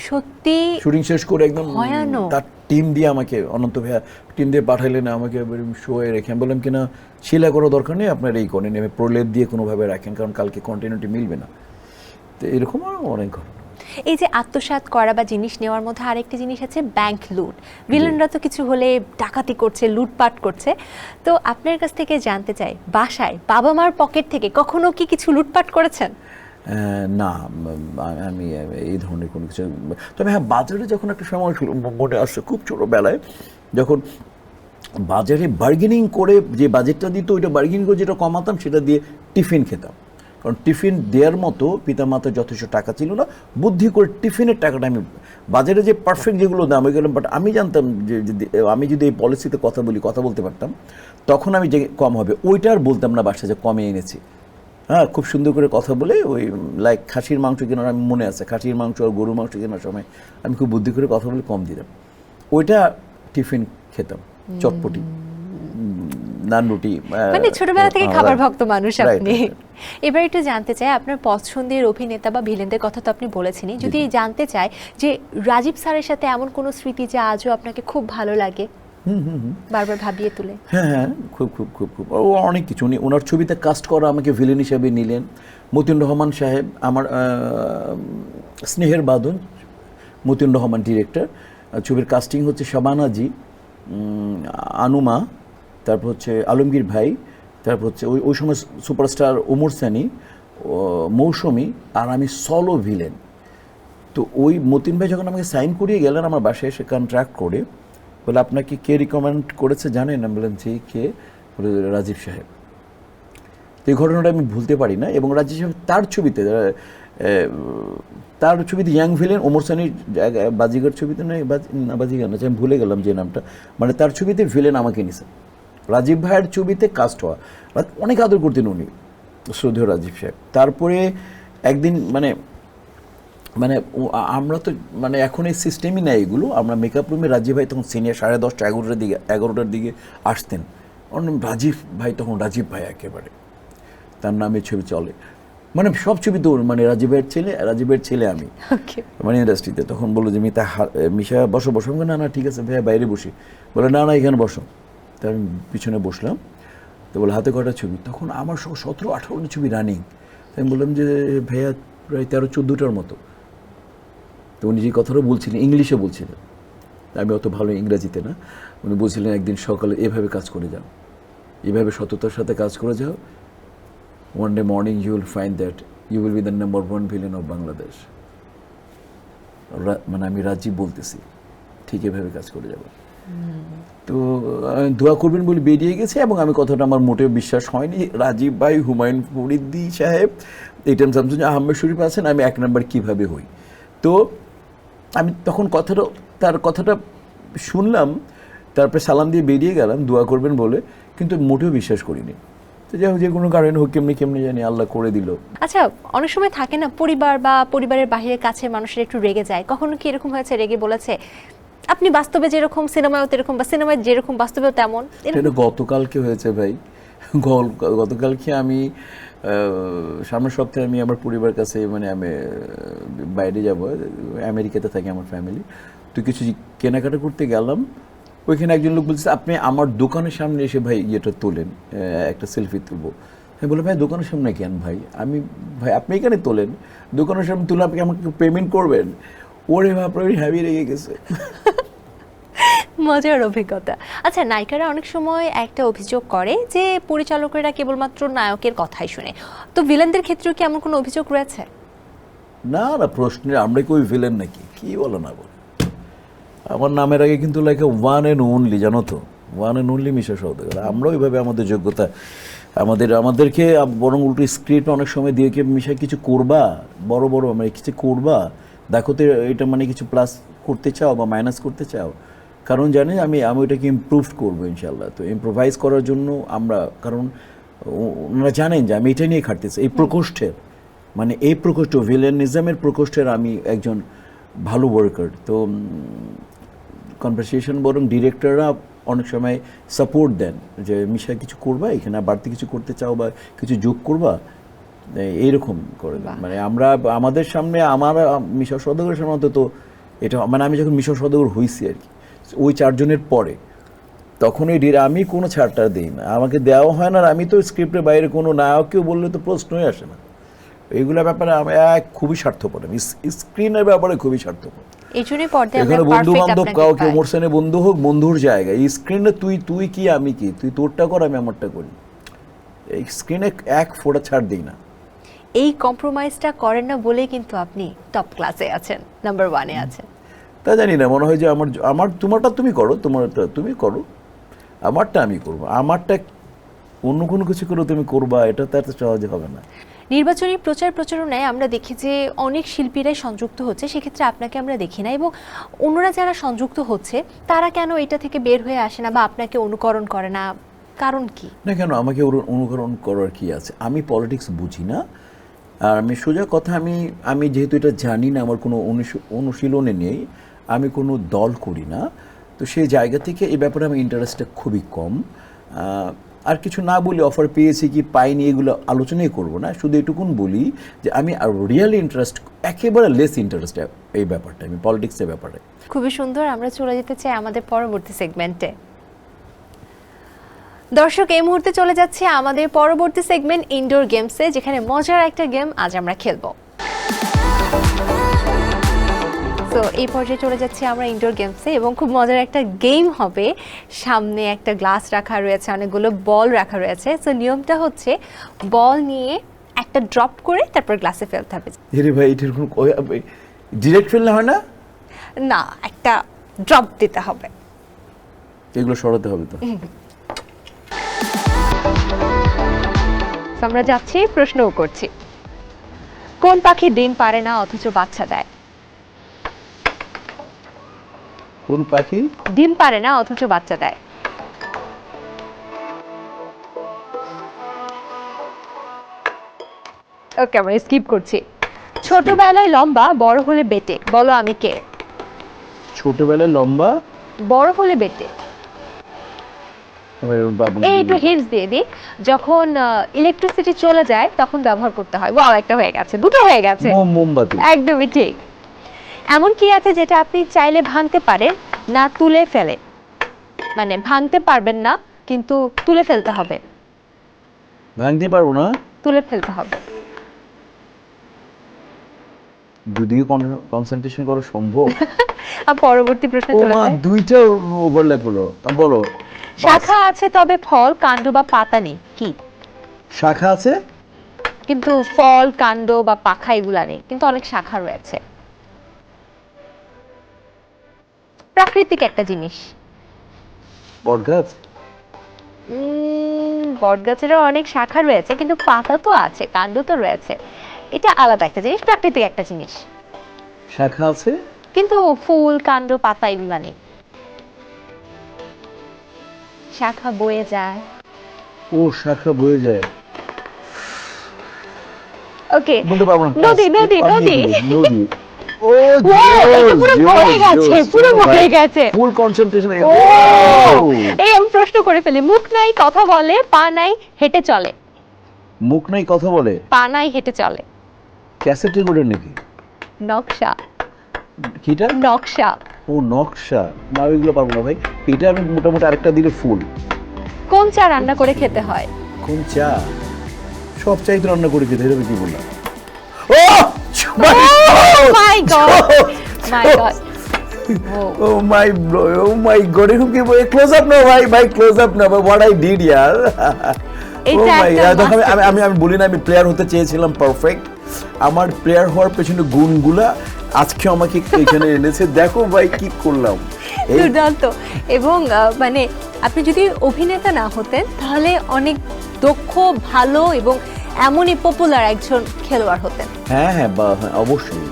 সত্যি শুটিং শেষ করে একদম ভয়ানক। তার টিম দিয়ে আমাকে অনন্ত ভাইয়া টিম দিয়ে পাঠাইলেন আমাকে শোয়ে রেখে। আমি বললাম কিনা শিলা করার দরকার নেই, আপনার এই করেন, আমি প্রলেপ দিয়ে কোনোভাবে রাখেন, কারণ কালকে কন্টিনিউটি মিলবে না। তো এরকম অনেক ঘটনা। এই যে আত্মসাৎ করা বা জিনিস নেওয়ার মধ্যে আরেকটি জিনিস আছে ব্যাংক লুট। ভিলেনরা তো কিছু হলে ডাকাতি করছে, লুটপাট করছে। তো আপনার কাছ থেকে জানতে চাই, বাসায় বাবা মার পকেট থেকে কখনো কি কিছু লুটপাট করেছেন? না, আমি এই ধরনের কোনো কিছু। তবে হ্যাঁ, বাজারে যখন একটা সময় মনে আসছে খুব ছোটোবেলায়, যখন বাজারে বার্গেনিং করে যে বাজেটটা দিত, ওইটা বার্গেনিং করে যেটা কমাতাম সেটা দিয়ে টিফিন খেতাম। কারণ টিফিন দেওয়ার মতো পিতামাতার যথেষ্ট টাকা ছিল না, বুদ্ধি করে টিফিনের টাকাটা আমি বাজারে যে পারফেক্ট যেগুলো দাম ওইগুলো, বাট আমি জানতাম যে আমি যদি এই পলিসিতে কথা বলতে পারতাম তখন আমি যে কম হবে ওইটা আর বলতাম না বাসায় যে কমে এনেছি। হ্যাঁ, খুব সুন্দর করে কথা বলে ওই লাইক খাসির মাংস কেনার আমি মনে আছে, খাসির মাংস আর গরুর মাংস কেনার সময় আমি খুব বুদ্ধি করে কথা বলে কম দিতাম। ওইটা টিফিন খেতাম, চটপটি, নান রুটি। মানে ছোটবেলা থেকে খাবার ভক্ত মানুষ Right, আপনি। right, এবার একটু জানতে চাই আপনার পছন্দের অভিনেতা বা ভিলেনদের কথা তো আপনি বলেছেনই, যদি জানতে চাই যে রাজীব স্যারের সাথে এমন কোনো স্মৃতি যে আজও আপনাকে খুব ভালো লাগে, বারবার ভাবিয়ে তুলে? হ্যাঁ হ্যাঁ, খুব খুব খুব খুব ও অনেক কিছু। উনি ওনার ছবিতে কাস্ট করা আমাকে ভিলেন হিসেবে নিলেন। মতিউর রহমান সাহেব আমার স্নেহের বাঁধন, মতিউর রহমান ডিরেক্টর। ছবির কাস্টিং হচ্ছে শাবানাজি, আনুমা, তারপর হচ্ছে আলমগীর ভাই, তারপর হচ্ছে ওই সময় সুপারস্টার ওমর সানি, মৌসুমী, আর আমি সলো ভিলেন। তো ওই মতিন ভাই যখন আমাকে সাইন করিয়ে গেলেন আমার বাসায় এসে কন্ট্রাক্ট করে, বলে আপনাকে কে রিকমেন্ড করেছে জানেন? আমি বললাম যে কে? বলে রাজীব সাহেব। তো এই ঘটনাটা আমি ভুলতে পারি না। এবং রাজীব সাহেব তার ছবিতে ইয়াং ভিলেন, ওমর সানির বাজিগার ছবিতে নয়, বাজিগার না, আমি ভুলে গেলাম যে নামটা, মানে তার ছবিতে ভিলেন আমাকে নিছে। রাজীব ভাইয়ের ছবিতে কাস্ট হওয়া, অনেক আদর করতেন উনি, শ্রদ্ধেয় রাজীব সাহেব। তারপরে একদিন মানে আমরা তো মানে এখন এই সিস্টেমই নেই এগুলো, আমরা মেকআপ রুমে রাজীব ভাই তখন সিনিয়র 10:30 11টার দিকে আসতেন। রাজীব ভাই তখন রাজীব ভাই একেবারে, তার নামে ছবি চলে, মানে সব ছবি তো মানে রাজীব ভাইয়ের ছেলে আমি মানে ইন্ডাস্ট্রিতে। তখন বললো যে মিশা বসো। আমি না ঠিক আছে ভাইয়া, বাইরে বসি। বলে না এখানে বসো। তা আমি পিছনে বসলাম। তো বলে হাতে কটা ছবি? তখন আমার 17-18টা ছবি রানিং। তাই আমি বললাম যে ভাইয়া প্রায় 13-14টার মতো। তো উনি যে কথাটা বলছিলেন ইংলিশে বলছিলেন, আমি অত ভালো ইংরাজিতে না। উনি বলছিলেন একদিন সকালে এভাবে কাজ করে যাও, এভাবে সততার সাথে কাজ করে যাও, one day morning you will find that you will be the number 1 villain of Bangladesh. মানে আমি রাজীব বলতেছি, ঠিক এভাবে কাজ করে যাব। তো দোয়া করবেন বলে বেরিয়ে গেছে। এবং আমি কথাটা আমার মোটেও বিশ্বাস হয়নি। রাজীব ভাই, হুমায়ুন ফরিদি সাহেব, এইটাম শামসুন আহমেদ শরীফ আছেন, আমি 1 নাম্বার কীভাবে হই। তো আমি তখন তার কথাটা শুনলাম, তারপরে সালাম দিয়ে বেরিয়ে গেলাম দোয়া করবেন বলে, কিন্তু মোটেও বিশ্বাস করিনি। তো যাই হোক, যে কোনো কারণে হোক, কেমনি জানি আল্লাহ করে দিল। আচ্ছা, অনেক সময় থাকে না পরিবার বা পরিবারের বাইরের কাছে মানুষের একটু রেগে যায়, কখনো কি এরকম হয়েছে রেগে বলেছে আপনি বাস্তবে যেরকম সিনেমায়ও তেরকম, বা সিনেমায় যেরকম বাস্তবেও তেমন? এটা গতকালকে হয়েছে ভাই। গতকালকে আমি সামনের সপ্তাহে আমি আমার পরিবারের কাছে, মানে আমি বাইরে যাব, আমেরিকাতে থাকি আমার ফ্যামিলি। তো কিছু কেনাকাটা করতে গেলাম, ওইখানে একজন লোক বলছে আপনি আমার দোকানের সামনে এসে ভাই ইয়েটা তোলেন, একটা সেলফি তুলবো। আমি বলে ভাই দোকানের সামনে কেন ভাই? ভাই আপনি এখানে তোলেন, দোকানের সামনে তুলে আপনি আমাকে পেমেন্ট করবেন। ওরে বাপরে, হ্যাভি রেগে গেছে। মজার অভিজ্ঞতা। আচ্ছা, নায়িকারা অনেক সময় একটা অভিযোগ করে যে পরিচালকেরা কেবলমাত্র নায়কের কথাই শুনে, তো ভিলেনদের ক্ষেত্রেও কি এমন কোনো অভিযোগ রয়েছে? না, প্রশ্নের আমরা কি ওই ভিলেন নাকি? কি বলো না বলো, আমার নামের আগে কিন্তু লেখা ওয়ান অ্যান্ড অনলি, জানো তো, ওয়ান অ্যান্ড অনলি মিশা সওদাগর। আমরা ওইভাবে আমাদের যোগ্যতা আমাদেরকে বরং উল্টো স্ক্রিপ্ট অনেক সময় দিয়ে মিশা কিছু করবা, বড় মানে কিছু করবা, দেখো তো এটা মানে কিছু প্লাস করতে চাও বা মাইনাস করতে চাও, কারণ জানি আমি ওইটাকে ইমপ্রুভ করবো ইনশাল্লাহ। তো ইম্প্রোভাইজ করার জন্য আমরা, কারণ ওনারা জানেন যে আমি এটা নিয়ে খাটতেছি, এই প্রকোষ্ঠের, মানে এই প্রকোষ্ঠ ভিলেনিজমের প্রকোষ্ঠের আমি একজন ভালো ওয়ার্কার। তো কনভারসেশন বরং ডিরেক্টররা অনেক সময় সাপোর্ট দেন যে মিশা কিছু করবা, এখানে বাড়তি কিছু করতে চাও বা কিছু যোগ করবা, এইরকম করে দেন। মানে আমরা আমাদের সামনে, আমার মিশা সওদাগরের সামনে অন্তত এটা, মানে আমি যখন মিশা সওদাগর হয়েছি আর কি, ওই 4 জনের পরে, তখন আমি কোনো ছাড়টা দিই না, আমাকে দেওয়া হয় না। আর আমি তো স্ক্রিপ্টের বাইরে কোনো নায়ককেও বললে তো প্রশ্নই আসে না। এইগুলো ব্যাপারে আমি খুবই স্বার্থপর, আমি স্ক্রিনের ব্যাপারে খুবই স্বার্থপর। এই জন্যই পর্দায় আমরা এখানে বন্ধু পারফেক্ট বান্ধব আপনাকে কাউকে পাই। ওমর সানি বন্ধু হোক, বন্ধুর জায়গায়। এই স্ক্রিনে তুই কি আমি কি, তুই তোরটা কর আমি আমারটা করি, এই স্ক্রিনে এক ফোঁটা ছাড় দিই না। এই কম্প্রোমাইজটা করেন না বলেই কিন্তু আপনি টপ ক্লাসে আছেন, নাম্বার 1-এ আছেন। তা জানি না, মনে হয় যে আমার তোমারটা তুমি করো, তোমারটা তুমি করো, আমারটা আমি করবো, আমারটা অন্য কোনো কিছু করে তুমি করবা, এটা তো এত সহজে হবে না। নির্বাচনী প্রচার প্রচারণায় আমরা দেখি যে অনেক শিল্পীরাই সংযুক্ত হচ্ছে, সেক্ষেত্রে আপনাকে আমরা দেখি না, এবং অন্যরা যারা সংযুক্ত হচ্ছে তারা কেন এটা থেকে বের হয়ে আসে না বা আপনাকে অনুকরণ করে না, কারণ কি? না কেন আমাকে অনুকরণ করার কি আছে? আমি পলিটিক্স বুঝি না, আর আমি সোজা কথা, আমি যেহেতু এটা জানি না, আমার কোনো অনুশীলনে নেই, আমি কোনো দল করি না, তো সেই জায়গা থেকে এই ব্যাপারে আমি ইন্টারেস্টটা খুবই কম। আর কিছু না বলি, অফার পেয়েছি কি পাইনি এগুলো আলোচনাই করব না, শুধু এটুকুন বলি যে আমি রিয়েলি ইন্টারেস্ট, একেবারে লেস ইন্টারেস্ট এই ব্যাপারটা, আমি পলিটিক্সের ব্যাপারে। খুবই সুন্দর। আমরা চলে যেতে চাই আমাদের পরবর্তী সেগমেন্টে। দর্শক, এই মুহূর্তে চলে যাচ্ছে আমাদের পরবর্তী সেগমেন্ট ইনডোর গেমসে, যেখানে মজার একটা গেম আজ আমরা খেলবো। তো এই পর্যায়ে চলে যাচ্ছি আমরা ইনডোর গেমসে, এবং খুব মজার একটা গেম হবে। সামনে একটা গ্লাস রাখা রয়েছে, অনেকগুলো বল রাখা রয়েছে। তো নিয়মটা হচ্ছে বল নিয়ে একটা ড্রপ করে তারপর গ্লাসে ফেলতে হবে। আরে ভাই, এটার কোনো ডিরেক্ট ফেললে হয় না? না, একটা ড্রপ দিতে হবে। এগুলো সরাতে হবে তো। আমরা যাচ্ছি, প্রশ্নও করছি। কোন পাখি ডিম পারে না অথচ বাচ্চা দেয়? কোন পাখি ডিম পারে না অথচ বাচ্চা দেয়? ওকে, আমরা স্কিপ করছি। ছোটবেলায় লম্বা, বড় হলে বেটে, বলো আমি কে? ছোটবেলায় লম্বা, বড় হলে বেটে। এই একটু হিন্টস দিয়ে দিই, যখন ইলেকট্রিসিটি চলে যায় তখন ব্যবহার করতে হয়। ওয়াও, একটা হয়ে গেছে, দুটো হয়ে গেছে। মোমবাতি। একদমই ঠিক। এমন কি আছে যেটা আপনি চাইলে ভাঙতে পারেন না তুলে ফেলে, মানে ভাঙতে পারবেন না কিন্তু তুলে ফেলতে হবে? ভাঙতে পারবো না, তুলে ফেলতে হবে। যদিও কনসেন্ট্রেশন করা সম্ভব। আর পরবর্তী প্রশ্নে চলে যাই। দুইটা ওভারল্যাপ হলো, বলো। শাখা আছে তবে ফল, কাণ্ড বা পাতা নেই, কি? শাখা আছে কিন্তু ফল, কাণ্ড বা পাখা এগুলা নেই, কিন্তু অনেক শাখা রয়েছে। প্রাকৃতিক একটা জিনিস। বটগাছ। বটগাছেরও অনেক শাখা রয়েছে, কিন্তু পাতা তো আছে, কাণ্ড তো রয়েছে। এটা আলাদা একটা জিনিস, প্রাকৃতিক একটা জিনিস। শাখা আছে কিন্তু ফুল, কাণ্ড, পাতা এগুলা নেই। শাখা বয়ে যায়। ও, শাখা বয়ে যায়। ওকে, বলতে পারবো না। নদী নদী নদী। নদী। ও, এটা পুরো ভরে গেছে, পুরো ভরে গেছে। ফুল কনসেন্ট্রেশন। এই আমি প্রশ্ন করে ফেলি। মুখ নাই, কথা বলে, পা নাই, হেঁটে চলে। মুখ নাই, কথা বলে, পা নাই, হেঁটে চলে। ক্যাসেট রেকর্ডার নাকি? নকশা। কিটা? নকশা। ও, নকশা। না, ওইগুলো পারবো না ভাই। এটা আমি মোটামুটি আরেকটা দিলে ফুল। কোন চা রান্না করে খেতে হয়? কোন চা? সব চাই তো রান্না করে খেতে, এটা কি বললাম? ও মাই গড, মাই গড। ও মাই গড, এরকম কি ক্লোজ আপ না ভাই, ক্লোজ আপ না, হোয়াট আই ডিড ইয়ার। এটা একটা আমি বলি না, আমি প্লেয়ার হতে চেয়েছিলাম পারফেক্ট। আমার প্লেয়ার হওয়ার পেছনে গুণগুলা আজকে আমাকে এখানে এনেছে। দেখো ভাই কি করলাম। দুর্দান্ত। এবং মানে আপনি যদি অভিনেতা না হতেন তাহলে অনেক দক্ষ, ভালো এবং এমনই পপুলার একজন খেলোয়াড় হতেন। হ্যাঁ, অবশ্যই।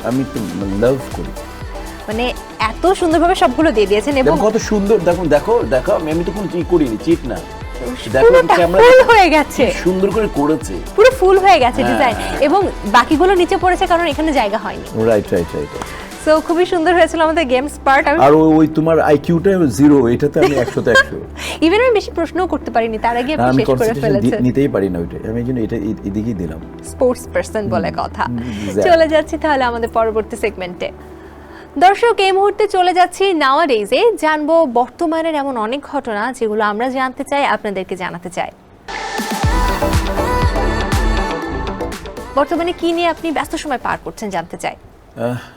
আমি তো লাভ করি। মানে এত সুন্দরভাবে সবগুলো দিয়ে দিয়েছেন, এবং কত সুন্দর। দেখো আমি তো কোনো করিনি, চিট না। ফুল হয়ে গেছে, সুন্দর করে করেছে, পুরো ফুল হয়ে গেছে ডিজাইন, এবং বাকিগুলো নিচে পড়েছে কারণ এখানে জায়গা হয়নি। রাইট। সো খুবই সুন্দর হয়েছিল আমাদের গেমস পার্ট। আর ওই তোমার আইকিউটা 0, এটাতে আমি 100তে 100। ইভেন আমি বেশি প্রশ্নও করতে পারিনি, তার আগে আপনি আমি শেষ করে ফেলেছেন। নিতেই পারি না ওইটা, আমি জন্য এটা এদিকেই দিলাম। স্পোর্টস পারসন বলে কথা। চলে যাচ্ছি তাহলে আমাদের পরবর্তী সেগমেন্টে। দর্শক, এই মুহূর্তে চলে যাচ্ছি নাওয়াডেজে, জানবো বর্তমানের এমন অনেক ঘটনা যেগুলো আমরা জানতে চাই, আপনাদেরকে জানাতে চাই। বর্তমানে কি নিয়ে আপনি ব্যস্ত সময় পার করছেন জানতে চাই।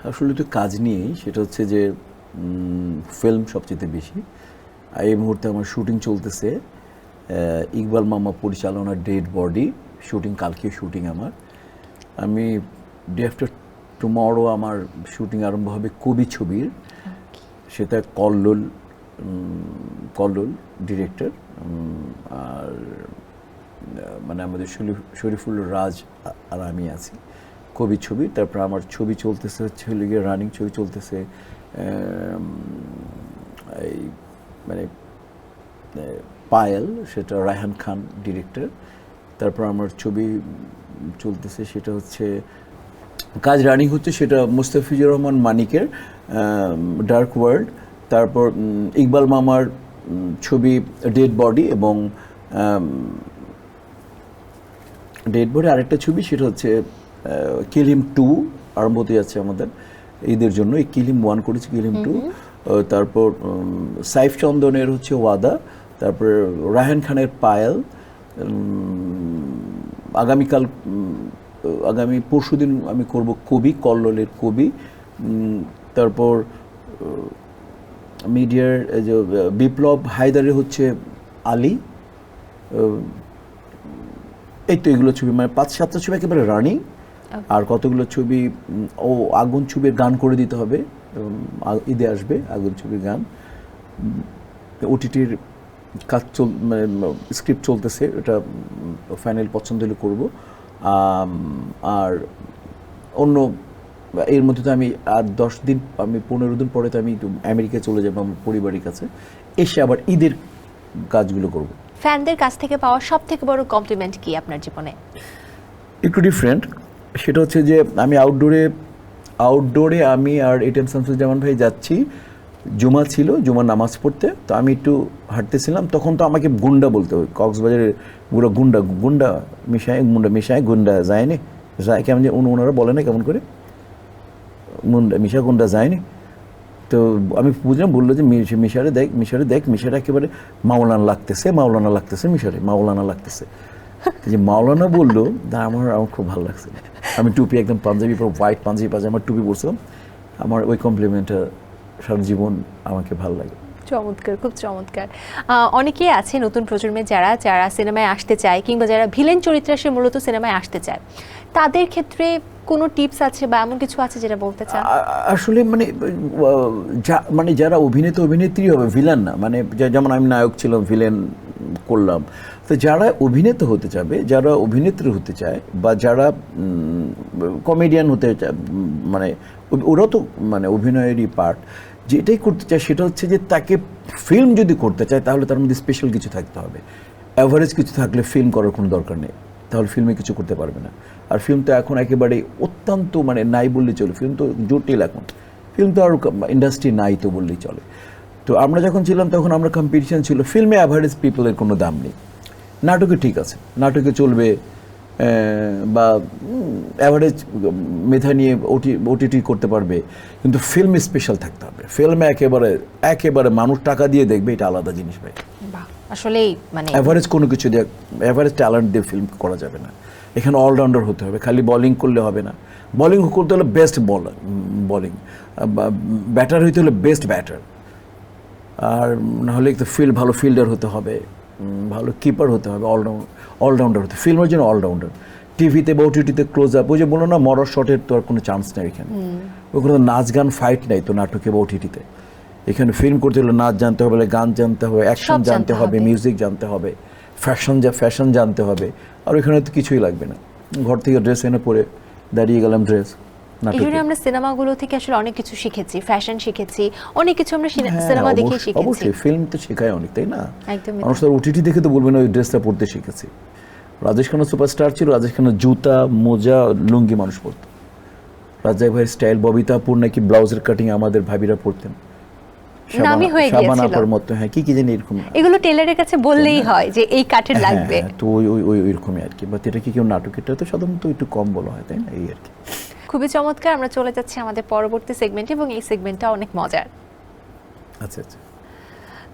আসলে তো কাজ নিয়েই, সেটা হচ্ছে যে ফিল্ম সবচেয়ে বেশি। এই মুহূর্তে আমার শুটিং চলতেছে, ইকবাল মামা পরিচালনার ডেড বডি শুটিং, কালকে শুটিং আমার। আমি ডে আফটার টুমরো আমার শুটিং আরম্ভ হবে কবি ছবির, সেটা কল্লোল ডিরেক্টর। আর মানে আমাদের শরীফুল রাজ আর আমি আছি, কবি ছবি। তারপর আমার ছবি চলতেছে হচ্ছে হলো গিয়ে রানিং ছবি চলতেছে এই মানে পায়েল, সেটা রায়হান খান ডিরেক্টর। তারপর আমার ছবি চলতেছে সেটা হচ্ছে কাজ রানিং হচ্ছে সেটা মুস্তাফিজুর রহমান মানিকের ডার্ক ওয়ার্ল্ড। তারপর ইকবাল মামার ছবি ডেড বডি, এবং ডেড বডি আরেকটা ছবি সেটা হচ্ছে কিলিম 2 আরম্ভ হতে যাচ্ছে আমাদের ঈদের জন্য। এই কিলিম 1 করেছি, কিলিম 2। তারপর সাইফ চন্দনের হচ্ছে ওয়াদা, তারপর রায়হান খানের পায়েল। আগামী পরশুদিন আমি করব কবি, কল্লোলের কবি। তারপর মিডিয়ার যে বিপ্লব হায়দারের হচ্ছে আলী। এই তো এগুলো ছবি, মানে 5-7টা ছবি একেবারে রানিং। আর কতগুলো ছবি আগুন ছবির গান করে দিতে হবে, ঈদে আসবে আগুন ছবির গান। ওটিটির কাজ মানে স্ক্রিপ্ট চলতেছে, এটা ফাইনাল পছন্দ হলে করবো। আর অন্য এর মধ্যে তো আমি আর 10 দিন, আমি 15 দিন পরে তো আমি আমেরিকায় চলে যাবো আমার পরিবারের কাছে, এসে আবার ঈদের কাজগুলো করব। ফ্যানদের কাছ থেকে পাওয়া সব থেকে বড় কমপ্লিমেন্ট কি আপনার জীবনে? একটু ডিফারেন্ট, সেটা হচ্ছে যে আমি আউটডোরে আমি আর এটিএম শামসুজ্জামান ভাই যাচ্ছি, জুমা ছিল, জুমার নামাজ পড়তে। তো আমি একটু হাঁটতেছিলাম, তখন তো আমাকে গুন্ডা বলতে হয়, কক্সবাজারে পুরো গুন্ডা মিশায় গুন্ডা যায়নি, যায় কেমন যে ওনারা বলে না কেমন করে গুন্ডা যায়নি। তো আমি বুঝলাম, বললো যে মিশারে দেখ মিশারে একেবারে মাওলানা লাগতেছে মাওলানা লাগতেছে। যে মাওলানা বললো, আমার খুব ভালো লাগছে। আমি টুপি একদম পাঞ্জাবি, পুরো হোয়াইট পাঞ্জাবি পাজামা টুপি পরছিলাম। আমার ওই কমপ্লিমেন্টটা সারা জীবন আমাকে ভালো লাগে। চমৎকার, খুব চমৎকার। অনেকেই আছে নতুন প্রজন্মের যারা সিনেমায় আসতে চায়, কিংবা যারা ভিলেন চরিত্রে এসে মূলত সিনেমায় আসতে চায়, তাদের ক্ষেত্রে কোনো টিপস আছে বা এমন কিছু আছে যেটা বলতে চান? আসলে মানে যারা অভিনেত্রী হবে, ভিলেন না। মানে যেমন আমি নায়ক ছিলাম, ভিলেন করলাম। তো যারা অভিনেতা হতে চাবে, যারা অভিনেত্রী হতে চায়, বা যারা কমেডিয়ান হতে চায়, মানে ওরা তো মানে অভিনয়েরই পার্ট, যেটাই করতে চায় সেটা হচ্ছে যে তাকে ফিল্ম যদি করতে চায় তাহলে তার মধ্যে স্পেশাল কিছু থাকতে হবে। অ্যাভারেজ কিছু থাকলে ফিল্ম করার কোনো দরকার নেই, তাহলে ফিল্মে কিছু করতে পারবে না। আর ফিল্ম তো এখন একেবারে অত্যন্ত মানে নাই বললেই চলে, ফিল্ম তো জটিল এখন, ফিল্ম তো আর ইন্ডাস্ট্রি নাই তো বললেই চলে। তো আমরা যখন ছিলাম তখন আমরা কম্পিটিশন ছিল, ফিল্মে অ্যাভারেজ পিপলের কোনো দাম নেই। নাটকে ঠিক আছে, নাটকে চলবে, বা অ্যাভারেজ মেধা নিয়ে ওটিটি করতে পারবে, কিন্তু ফিল্মে স্পেশাল থাকতে হবে। ফিল্মে একেবারে মানুষ টাকা দিয়ে দেখবে, এটা আলাদা জিনিস ভাই। আসলেই মানে অ্যাভারেজ কোনো কিছু দিয়ে, অ্যাভারেজ ট্যালেন্ট দিয়ে ফিল্ম করা যাবে না। এখানে অলরাউন্ডার হতে হবে, খালি বোলিং করলে হবে না। বোলিং করতে হলে বেস্ট বোলিং, ব্যাটার হইতে হলে বেস্ট ব্যাটার, আর নাহলে একটু ভালো ফিল্ডার হতে হবে, ভালো কিপার হতে হবে, অলরাউন্ডার হতে। ফিল্মের জন্য অলরাউন্ডার। টিভিতে বা ওটিটিতে ক্লোজ আপ, ওই যে বলো না মরার শটের তো আর কোনো চান্স নেই এখানে। ওখানে নাচ গান ফাইট নাই তো নাটকে বা ওটিটিতে। এখানে ফিল্ম করতে হলে নাচ জানতে হবে, গান জানতে হবে, অ্যাকশন জানতে হবে, মিউজিক জানতে হবে, ফ্যাশন জানতে হবে। আর ওইখানে তো কিছুই লাগবে না, ঘর থেকে ড্রেস এনে পরে দাঁড়িয়ে গেলাম ড্রেস। এই জন্য আমরা সিনেমাগুলো থেকে আসলে অনেক কিছু শিখেছি, ফ্যাশন শিখেছি, অনেক কিছু আমরা সিনেমা দেখে শিখেছি। অবশ্যই ফিল্ম তো শেখায় অনেক, তাই না? একদমই। মানুষ তো ওটিটি দেখে তো বলবে না ওই ড্রেসটা পরতে শিখেছি। রাজেশ খান্না সুপারস্টার ছিল, রাজেশ খান্নার জুতা মোজা লুঙ্গি মানুষ পরতো। রাজাক ভাইয়ের স্টাইল, ববিতাপুর নাকি ব্লাউজের কাটিং আমাদের ভাবিরা পরতেন, নামই হয়ে গিয়েছিল মতো। হ্যাঁ, কি জানি এরকম, এগুলো টেলারের কাছে বললেই হয় যে এই কাঠের লাগবে। তো ওই ওইরকমই আর কি। বা এটা কি কেউ নাটকেরটা তো সাধারণত একটু কম বলা হয়, তাই না? এই আর কি। খুবই চমৎকার। আমরা চলে যাচ্ছি আমাদের পরবর্তী সেগমেন্টে, এবং এই সেগমেন্টটা অনেক মজার। আচ্ছা।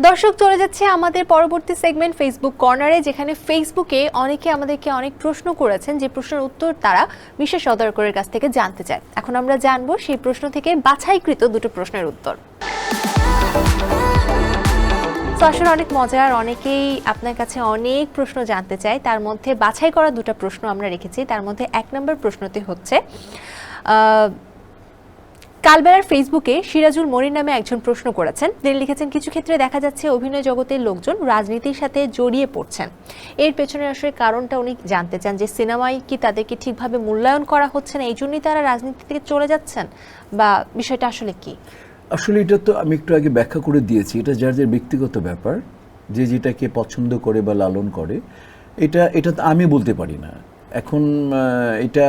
দর্শক, চলে যাচ্ছে আমাদের পরবর্তী সেগমেন্ট ফেসবুক কর্নারে, যেখানে ফেসবুকে অনেকে আমাদেরকে অনেক প্রশ্ন করেছেন, যে প্রশ্নের উত্তর তারা মিশা সওদাগরের কাছ থেকে জানতে চায়। এখন আমরা জানবো সেই প্রশ্ন থেকে বাছাইকৃত দুটো প্রশ্নের উত্তর। তো আসলে অনেক মজার, অনেকেই আপনার কাছে অনেক প্রশ্ন জানতে চায়, তার মধ্যে বাছাই করা দুটো প্রশ্ন আমরা রেখেছি। তার মধ্যে 1 নম্বর প্রশ্নটি হচ্ছে, কালবেলার ফেসবুকে সিরাজুল মনির নামে একজন প্রশ্ন করেছেন। তিনি লিখেছেন, কিছু ক্ষেত্রে দেখা যাচ্ছে অভিনয় জগতের লোকজন রাজনীতির সাথে জড়িয়ে পড়ছেন। এর পেছনে আসলে কারণটা উনি জানতে চান যে সিনেমায় কি তাদেরকে ঠিকভাবে মূল্যায়ন করা হচ্ছে না, এই জন্যই তারা রাজনীতি থেকে চলে যাচ্ছেন, বা বিষয়টা আসলে কি? আসলে এটা তো আমি একটু আগে ব্যাখ্যা করে দিয়েছি, এটা যার যার ব্যক্তিগত ব্যাপার, যে যেটাকে পছন্দ করে বা লালন করে, এটা তো আমি বলতে পারি না। এখন এটা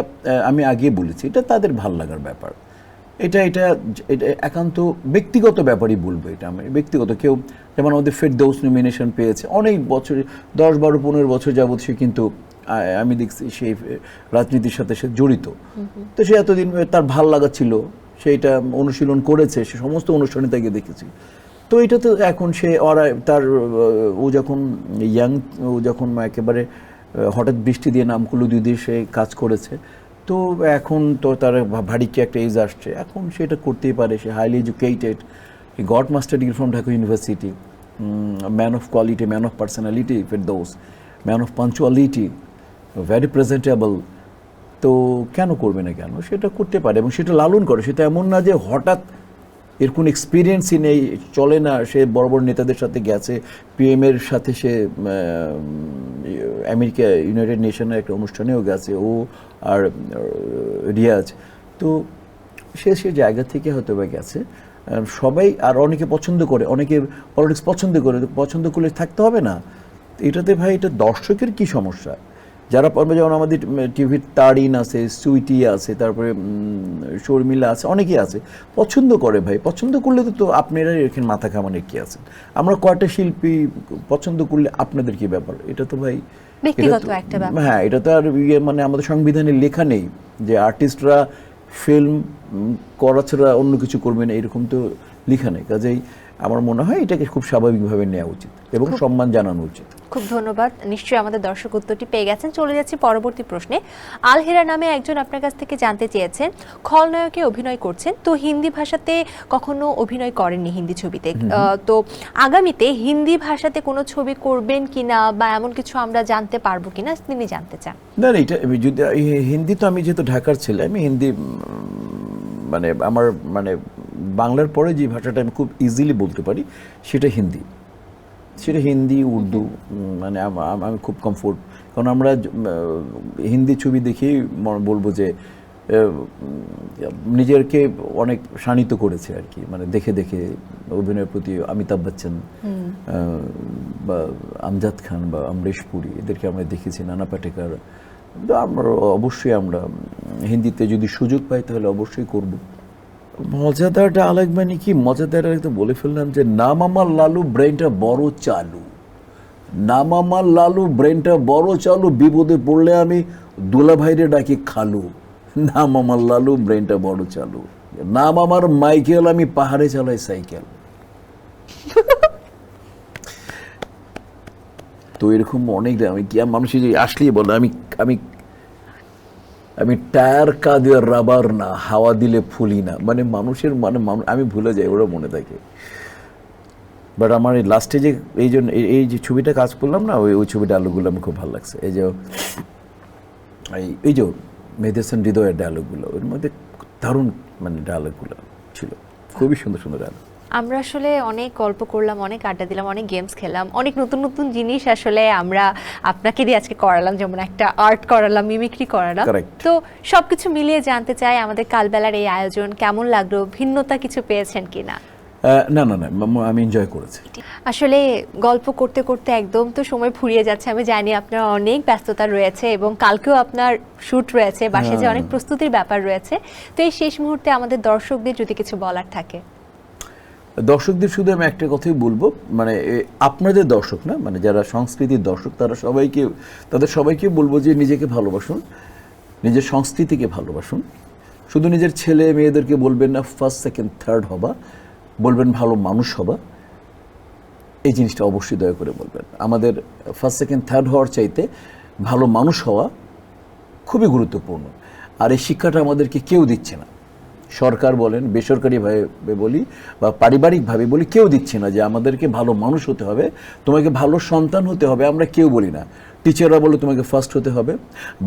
আমি আগে বলেছি, এটা তাদের ভাল লাগার ব্যাপার। এটা এটা এটা একান্ত ব্যক্তিগত ব্যাপারই বলবো। এটা আমি ব্যক্তিগত, কেউ যেমন আমাদের ফেরদৌস নমিনেশন পেয়েছে, অনেক বছর 10, 12, 15 বছর যাবৎ সে কিন্তু আমি দেখছি সেই রাজনীতির সাথে সে জড়িত। তো সে এতদিন তার ভাল লাগা ছিল, সেইটা অনুশীলন করেছে, সে সমস্ত অনুষ্ঠানে তাকে দেখেছি। তো এটা তো এখন সে ও যখন ও যখন একেবারে হঠাৎ বৃষ্টি দিয়ে নামকুলো 2 দিয়ে সে কাজ করেছে, তো এখন তো তার ভারী কি একটা এজ আসছে, এখন সেটা করতেই পারে। সে highly educated, got master degree from Dhaka university, man of quality, man of personality, Ferdous man of punctuality, very presentable. তো কেন করবে না, কেন সেটা করতে পারে এবং সেটা লালন করে। সেটা এমন না যে হঠাৎ এর কোনো এক্সপিরিয়েন্সই নেই, চলে না। সে বড় বড় নেতাদের সাথে গেছে, পিএমের সাথে সে আমেরিকা ইউনাইটেড নেশনের একটা অনুষ্ঠানেও গেছে, ও আর রিয়াজ। তো সে জায়গা থেকে হয়তো বা গেছে। সবাই আর অনেকে পছন্দ করে, অনেকে পলিটিক্স পছন্দ করলে থাকতে হবে না এটাতে। ভাই, এটা দর্শকের কি সমস্যা? যারা পড়বে, যেমন আমাদের টিভির তারিন আছে, সুইটি আছে, তারপরে শর্মিলা আছে, অনেকেই আছে, পছন্দ করে। ভাই, পছন্দ করলে তো আপনারা এখানে মাথা ঘামানোর কি আছেন? আমরা কয়টা শিল্পী পছন্দ করলে আপনাদের কি ব্যাপার? এটা তো ভাই ব্যক্তিগত একটা ব্যাপার। হ্যাঁ, এটা তো আর মানে আমাদের সংবিধানে লেখা নেই যে আর্টিস্টরা ফিল্ম করা ছাড়া অন্য কিছু করবে না, এরকম তো লেখা নেই। কাজেই আমার মনে হয় এটাকে খুব স্বাভাবিকভাবে নেওয়া উচিত এবং সম্মান জানানো উচিত। খুব ধন্যবাদ। নিশ্চয়ই আমাদের দর্শক উত্তরটি পেয়ে গেছেন। চলে যাচ্ছি পরবর্তী প্রশ্নে। আলহেরা নামে একজন আপনার কাছ থেকে জানতে চেয়েছেন, খলনায়কে অভিনয় করছেন, তো হিন্দি ভাষাতে কখনো অভিনয় করেননি হিন্দি ছবিতে, তো আগামীতে হিন্দি ভাষাতে কোনো ছবি করবেন কিনা বা এমন কিছু আমরা জানতে পারবো কিনা তিনি জানতে চান। না, এটা যদি হিন্দি, তো আমি যেহেতু ঢাকার ছেলে, আমি হিন্দি মানে আমার মানে বাংলার পরে যে ভাষাটা আমি খুব ইজিলি বলতে পারি সেটা হিন্দি। উর্দু, মানে আমি খুব কমফোর্ট। কারণ আমরা হিন্দি ছবি দেখেই বলবো যে নিজেকে অনেক শানিত করেছে আর কি, মানে দেখে দেখে অভিনয়ের প্রতি। অমিতাভ বচ্চন বা আমজাদ খান বা অমরেশ পুরী, এদেরকে আমরা দেখেছি, নানা পাটেকার। আমরা অবশ্যই আমরা হিন্দিতে যদি সুযোগ পাই তাহলে অবশ্যই করব। মজাদার ডায়লগ মানে কি? মজাদার তো বলে ফেললাম যে নাম আমার লালু, ব্রেনটা বড় চালু। নাম আমার লালু, ব্রেনটা বড় চালু, বিপদে পড়লে আমি দুলা ভাইরে ডাকি খালু। নাম আমার লালু, ব্রেনটা বড় চালু। নাম আমার মাইকেল, আমি পাহাড়ে চালাই সাইকেল। তো এরকম অনেক আমি কি মানুষ আসলেই বলে আমি আমি আমি টায়ার কাঁদে রাবার না, হাওয়া দিলে ফুলি না। মানে মানুষের আমি ভুলে যাই, ওরা মনে থাকে। বাট আমার এই লাস্টে যে এই যে ছবিটা কাজ করলাম না, ওই ছবি ডায়লগুলো আমার খুব ভালো লাগছে। এই যে মেহেদী হাসান হৃদয়ের ডায়লগুলো, ওর মধ্যে দারুণ মানে ডায়লগুলো ছিল, খুবই সুন্দর সুন্দর ডায়লগ। আমরা আসলে অনেক গল্প করলাম, অনেক আড্ডা দিলাম, অনেক গেমস খেলাম, অনেক নতুন নতুন জিনিস আসলে আমরা আপনাকে দিয়ে আজকে করালাম, যেমন একটা আর্ট করালাম, মিমিক্রি করালাম। তো সবকিছু মিলিয়ে জানতে চাই আমাদের কালবেলার এই আয়োজন কেমন লাগলো, ভিন্নতা কিছু পেয়েছেন কিনা? না, আমি এনজয় করেছি। আসলে গল্প করতে করতে একদম তো সময় ফুরিয়ে যাচ্ছে। আমি জানি আপনার অনেক ব্যস্ততা রয়েছে এবং কালকেও আপনার শুট রয়েছে, বাসায় যে অনেক প্রস্তুতির ব্যাপার রয়েছে। তো এই শেষ মুহূর্তে আমাদের দর্শকদের যদি কিছু বলার থাকে। দর্শকদের শুধু আমি একটা কথাই বলবো, মানে আপনাদের দর্শক না, মানে যারা সংস্কৃতির দর্শক, তাদের সবাইকে বলবো যে নিজেকে ভালোবাসুন, নিজের সংস্কৃতিকে ভালোবাসুন। শুধু নিজের ছেলে মেয়েদেরকে বলবেন না ফার্স্ট সেকেন্ড থার্ড হবা, বলবেন ভালো মানুষ হবা। এই জিনিসটা অবশ্যই দয়া করে বলবেন। আমাদের ফার্স্ট সেকেন্ড থার্ড হওয়ার চাইতে ভালো মানুষ হওয়া খুবই গুরুত্বপূর্ণ। আর এই শিক্ষাটা আমাদেরকে কেউ দিচ্ছে না। সরকার বলেন, বেসরকারিভাবে বলি বা পারিবারিকভাবে বলি, কেউ দিচ্ছে না যে আমাদেরকে ভালো মানুষ হতে হবে, তোমাকে ভালো সন্তান হতে হবে। আমরা কেউ বলি না। টিচাররা বলে তোমাকে ফার্স্ট হতে হবে,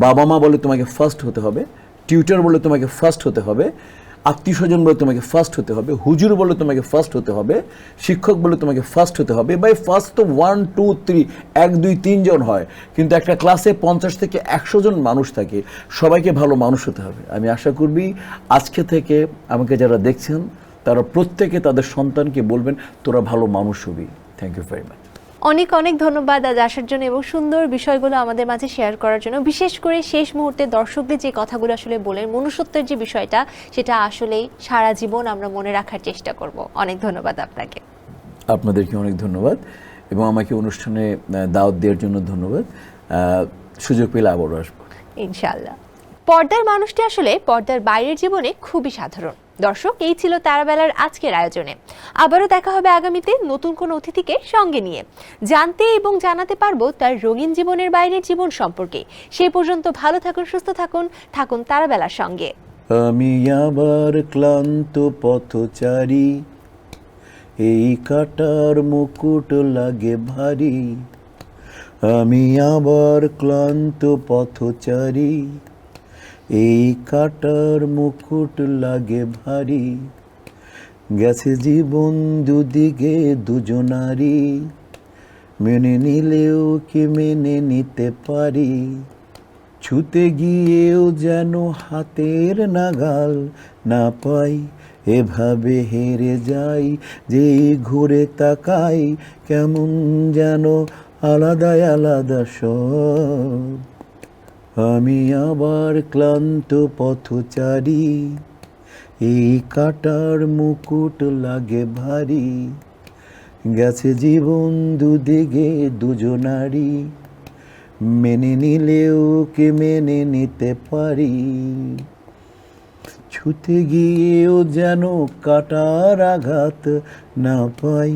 বাবা মা বলে তোমাকে ফার্স্ট হতে হবে, টিউটর বলে তোমাকে ফার্স্ট হতে হবে। আত্মীয় স্বজন বলে তোমাকে ফার্স্ট হতে হবে, হুজুর বলে তোমাকে ফার্স্ট হতে হবে, শিক্ষক বলে তোমাকে ফার্স্ট হতে হবে। বাই ফার্স্ট তো 1 2 3 1 2 3 জন হয়, কিন্তু একটা ক্লাসে 50 থেকে 100 জন মানুষ থাকে, সবাইকে ভালো মানুষ হতে হবে। আমি আশা করবি আজকে থেকে আমাকে যারা দেখছেন তারা প্রত্যেকে তাদের সন্তানকে বলবেন তোরা ভালো মানুষ হবি। Thank you very much. অনেক অনেক ধন্যবাদ আজ আসার জন্য এবং সুন্দর বিষয়গুলো আমাদের মাঝে শেয়ার করার জন্য। বিশেষ করে শেষ মুহূর্তে দর্শকদের যে কথাগুলো আসলে বলেন, মনুষ্যত্বের যে বিষয়টা, সেটা আসলেই সারা জীবন আমরা মনে রাখার চেষ্টা করব। অনেক ধন্যবাদ আপনাকে। আপনাদেরকে অনেক ধন্যবাদ এবং আমাকে অনুষ্ঠানে দাওয়াত দেওয়ার জন্য ধন্যবাদ। সুযোগ পেলে আবারও আসবো ইনশাআল্লাহ। পর্দার মানুষটি আসলে পর্দার বাইরের জীবনে খুবই সাধারণ। দর্শক, এই ছিল তারাবেলার আজকের আয়োজনে। আবারও দেখা হবে আগামীতে নতুন কোনো অতিথিকে সঙ্গে নিয়ে। জানতে এবং জানাতে পারবো তার রঙিন জীবনের বাইরের জীবন সম্পর্কে। সেই পর্যন্ত ভালো থাকুন, সুস্থ থাকুন, থাকুন তারাবেলার সঙ্গে। আমি আবার ক্লান্ত পথচারী, এই কাটার মুকুট লাগে ভারী। আমি আবার ক্লান্ত পথচারী, এই কাটার মুকুট লাগে ভারী। গেছে জীবন দুদিকে দুজনারি, মেনে নিলেও কি মেনে নিতে পারি। ছুতে গিয়েও যেন হাতের নাগাল না পাই, এভাবে হেরে যাই। যেই ঘুরে তাকাই কেমন যেন আলাদা আলাদা সব। আমি আবার ক্লান্ত পথচারী, এই কাটার মুকুট লাগে ভারী। গেছে জীবন দুদিকে দুজনারি, মেনে নিলেও কে মেনে নিতে পারি। ছুতে গিয়েও যেন কাটার আঘাত না পাই,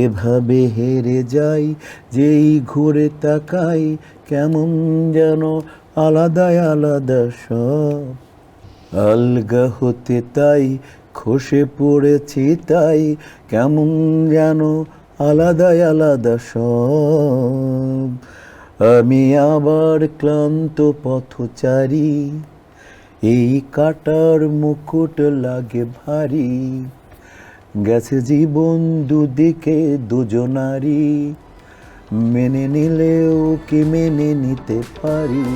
এভাবে হেরে যাই। যেই ঘুরে তাকাই কেমন যেন আলাদা আলাদা সব। আলগা হতে তাই খসে পড়েছি তাই, কেমন যেন আলাদা আলাদা সব। আমি আবার ক্লান্ত পথচারী, এই কাটার মুকুট লাগে ভারী। গেছে জীবন দুদিকে দুজনারি, মেনে নিলেও কি মেনে নিতে পারি।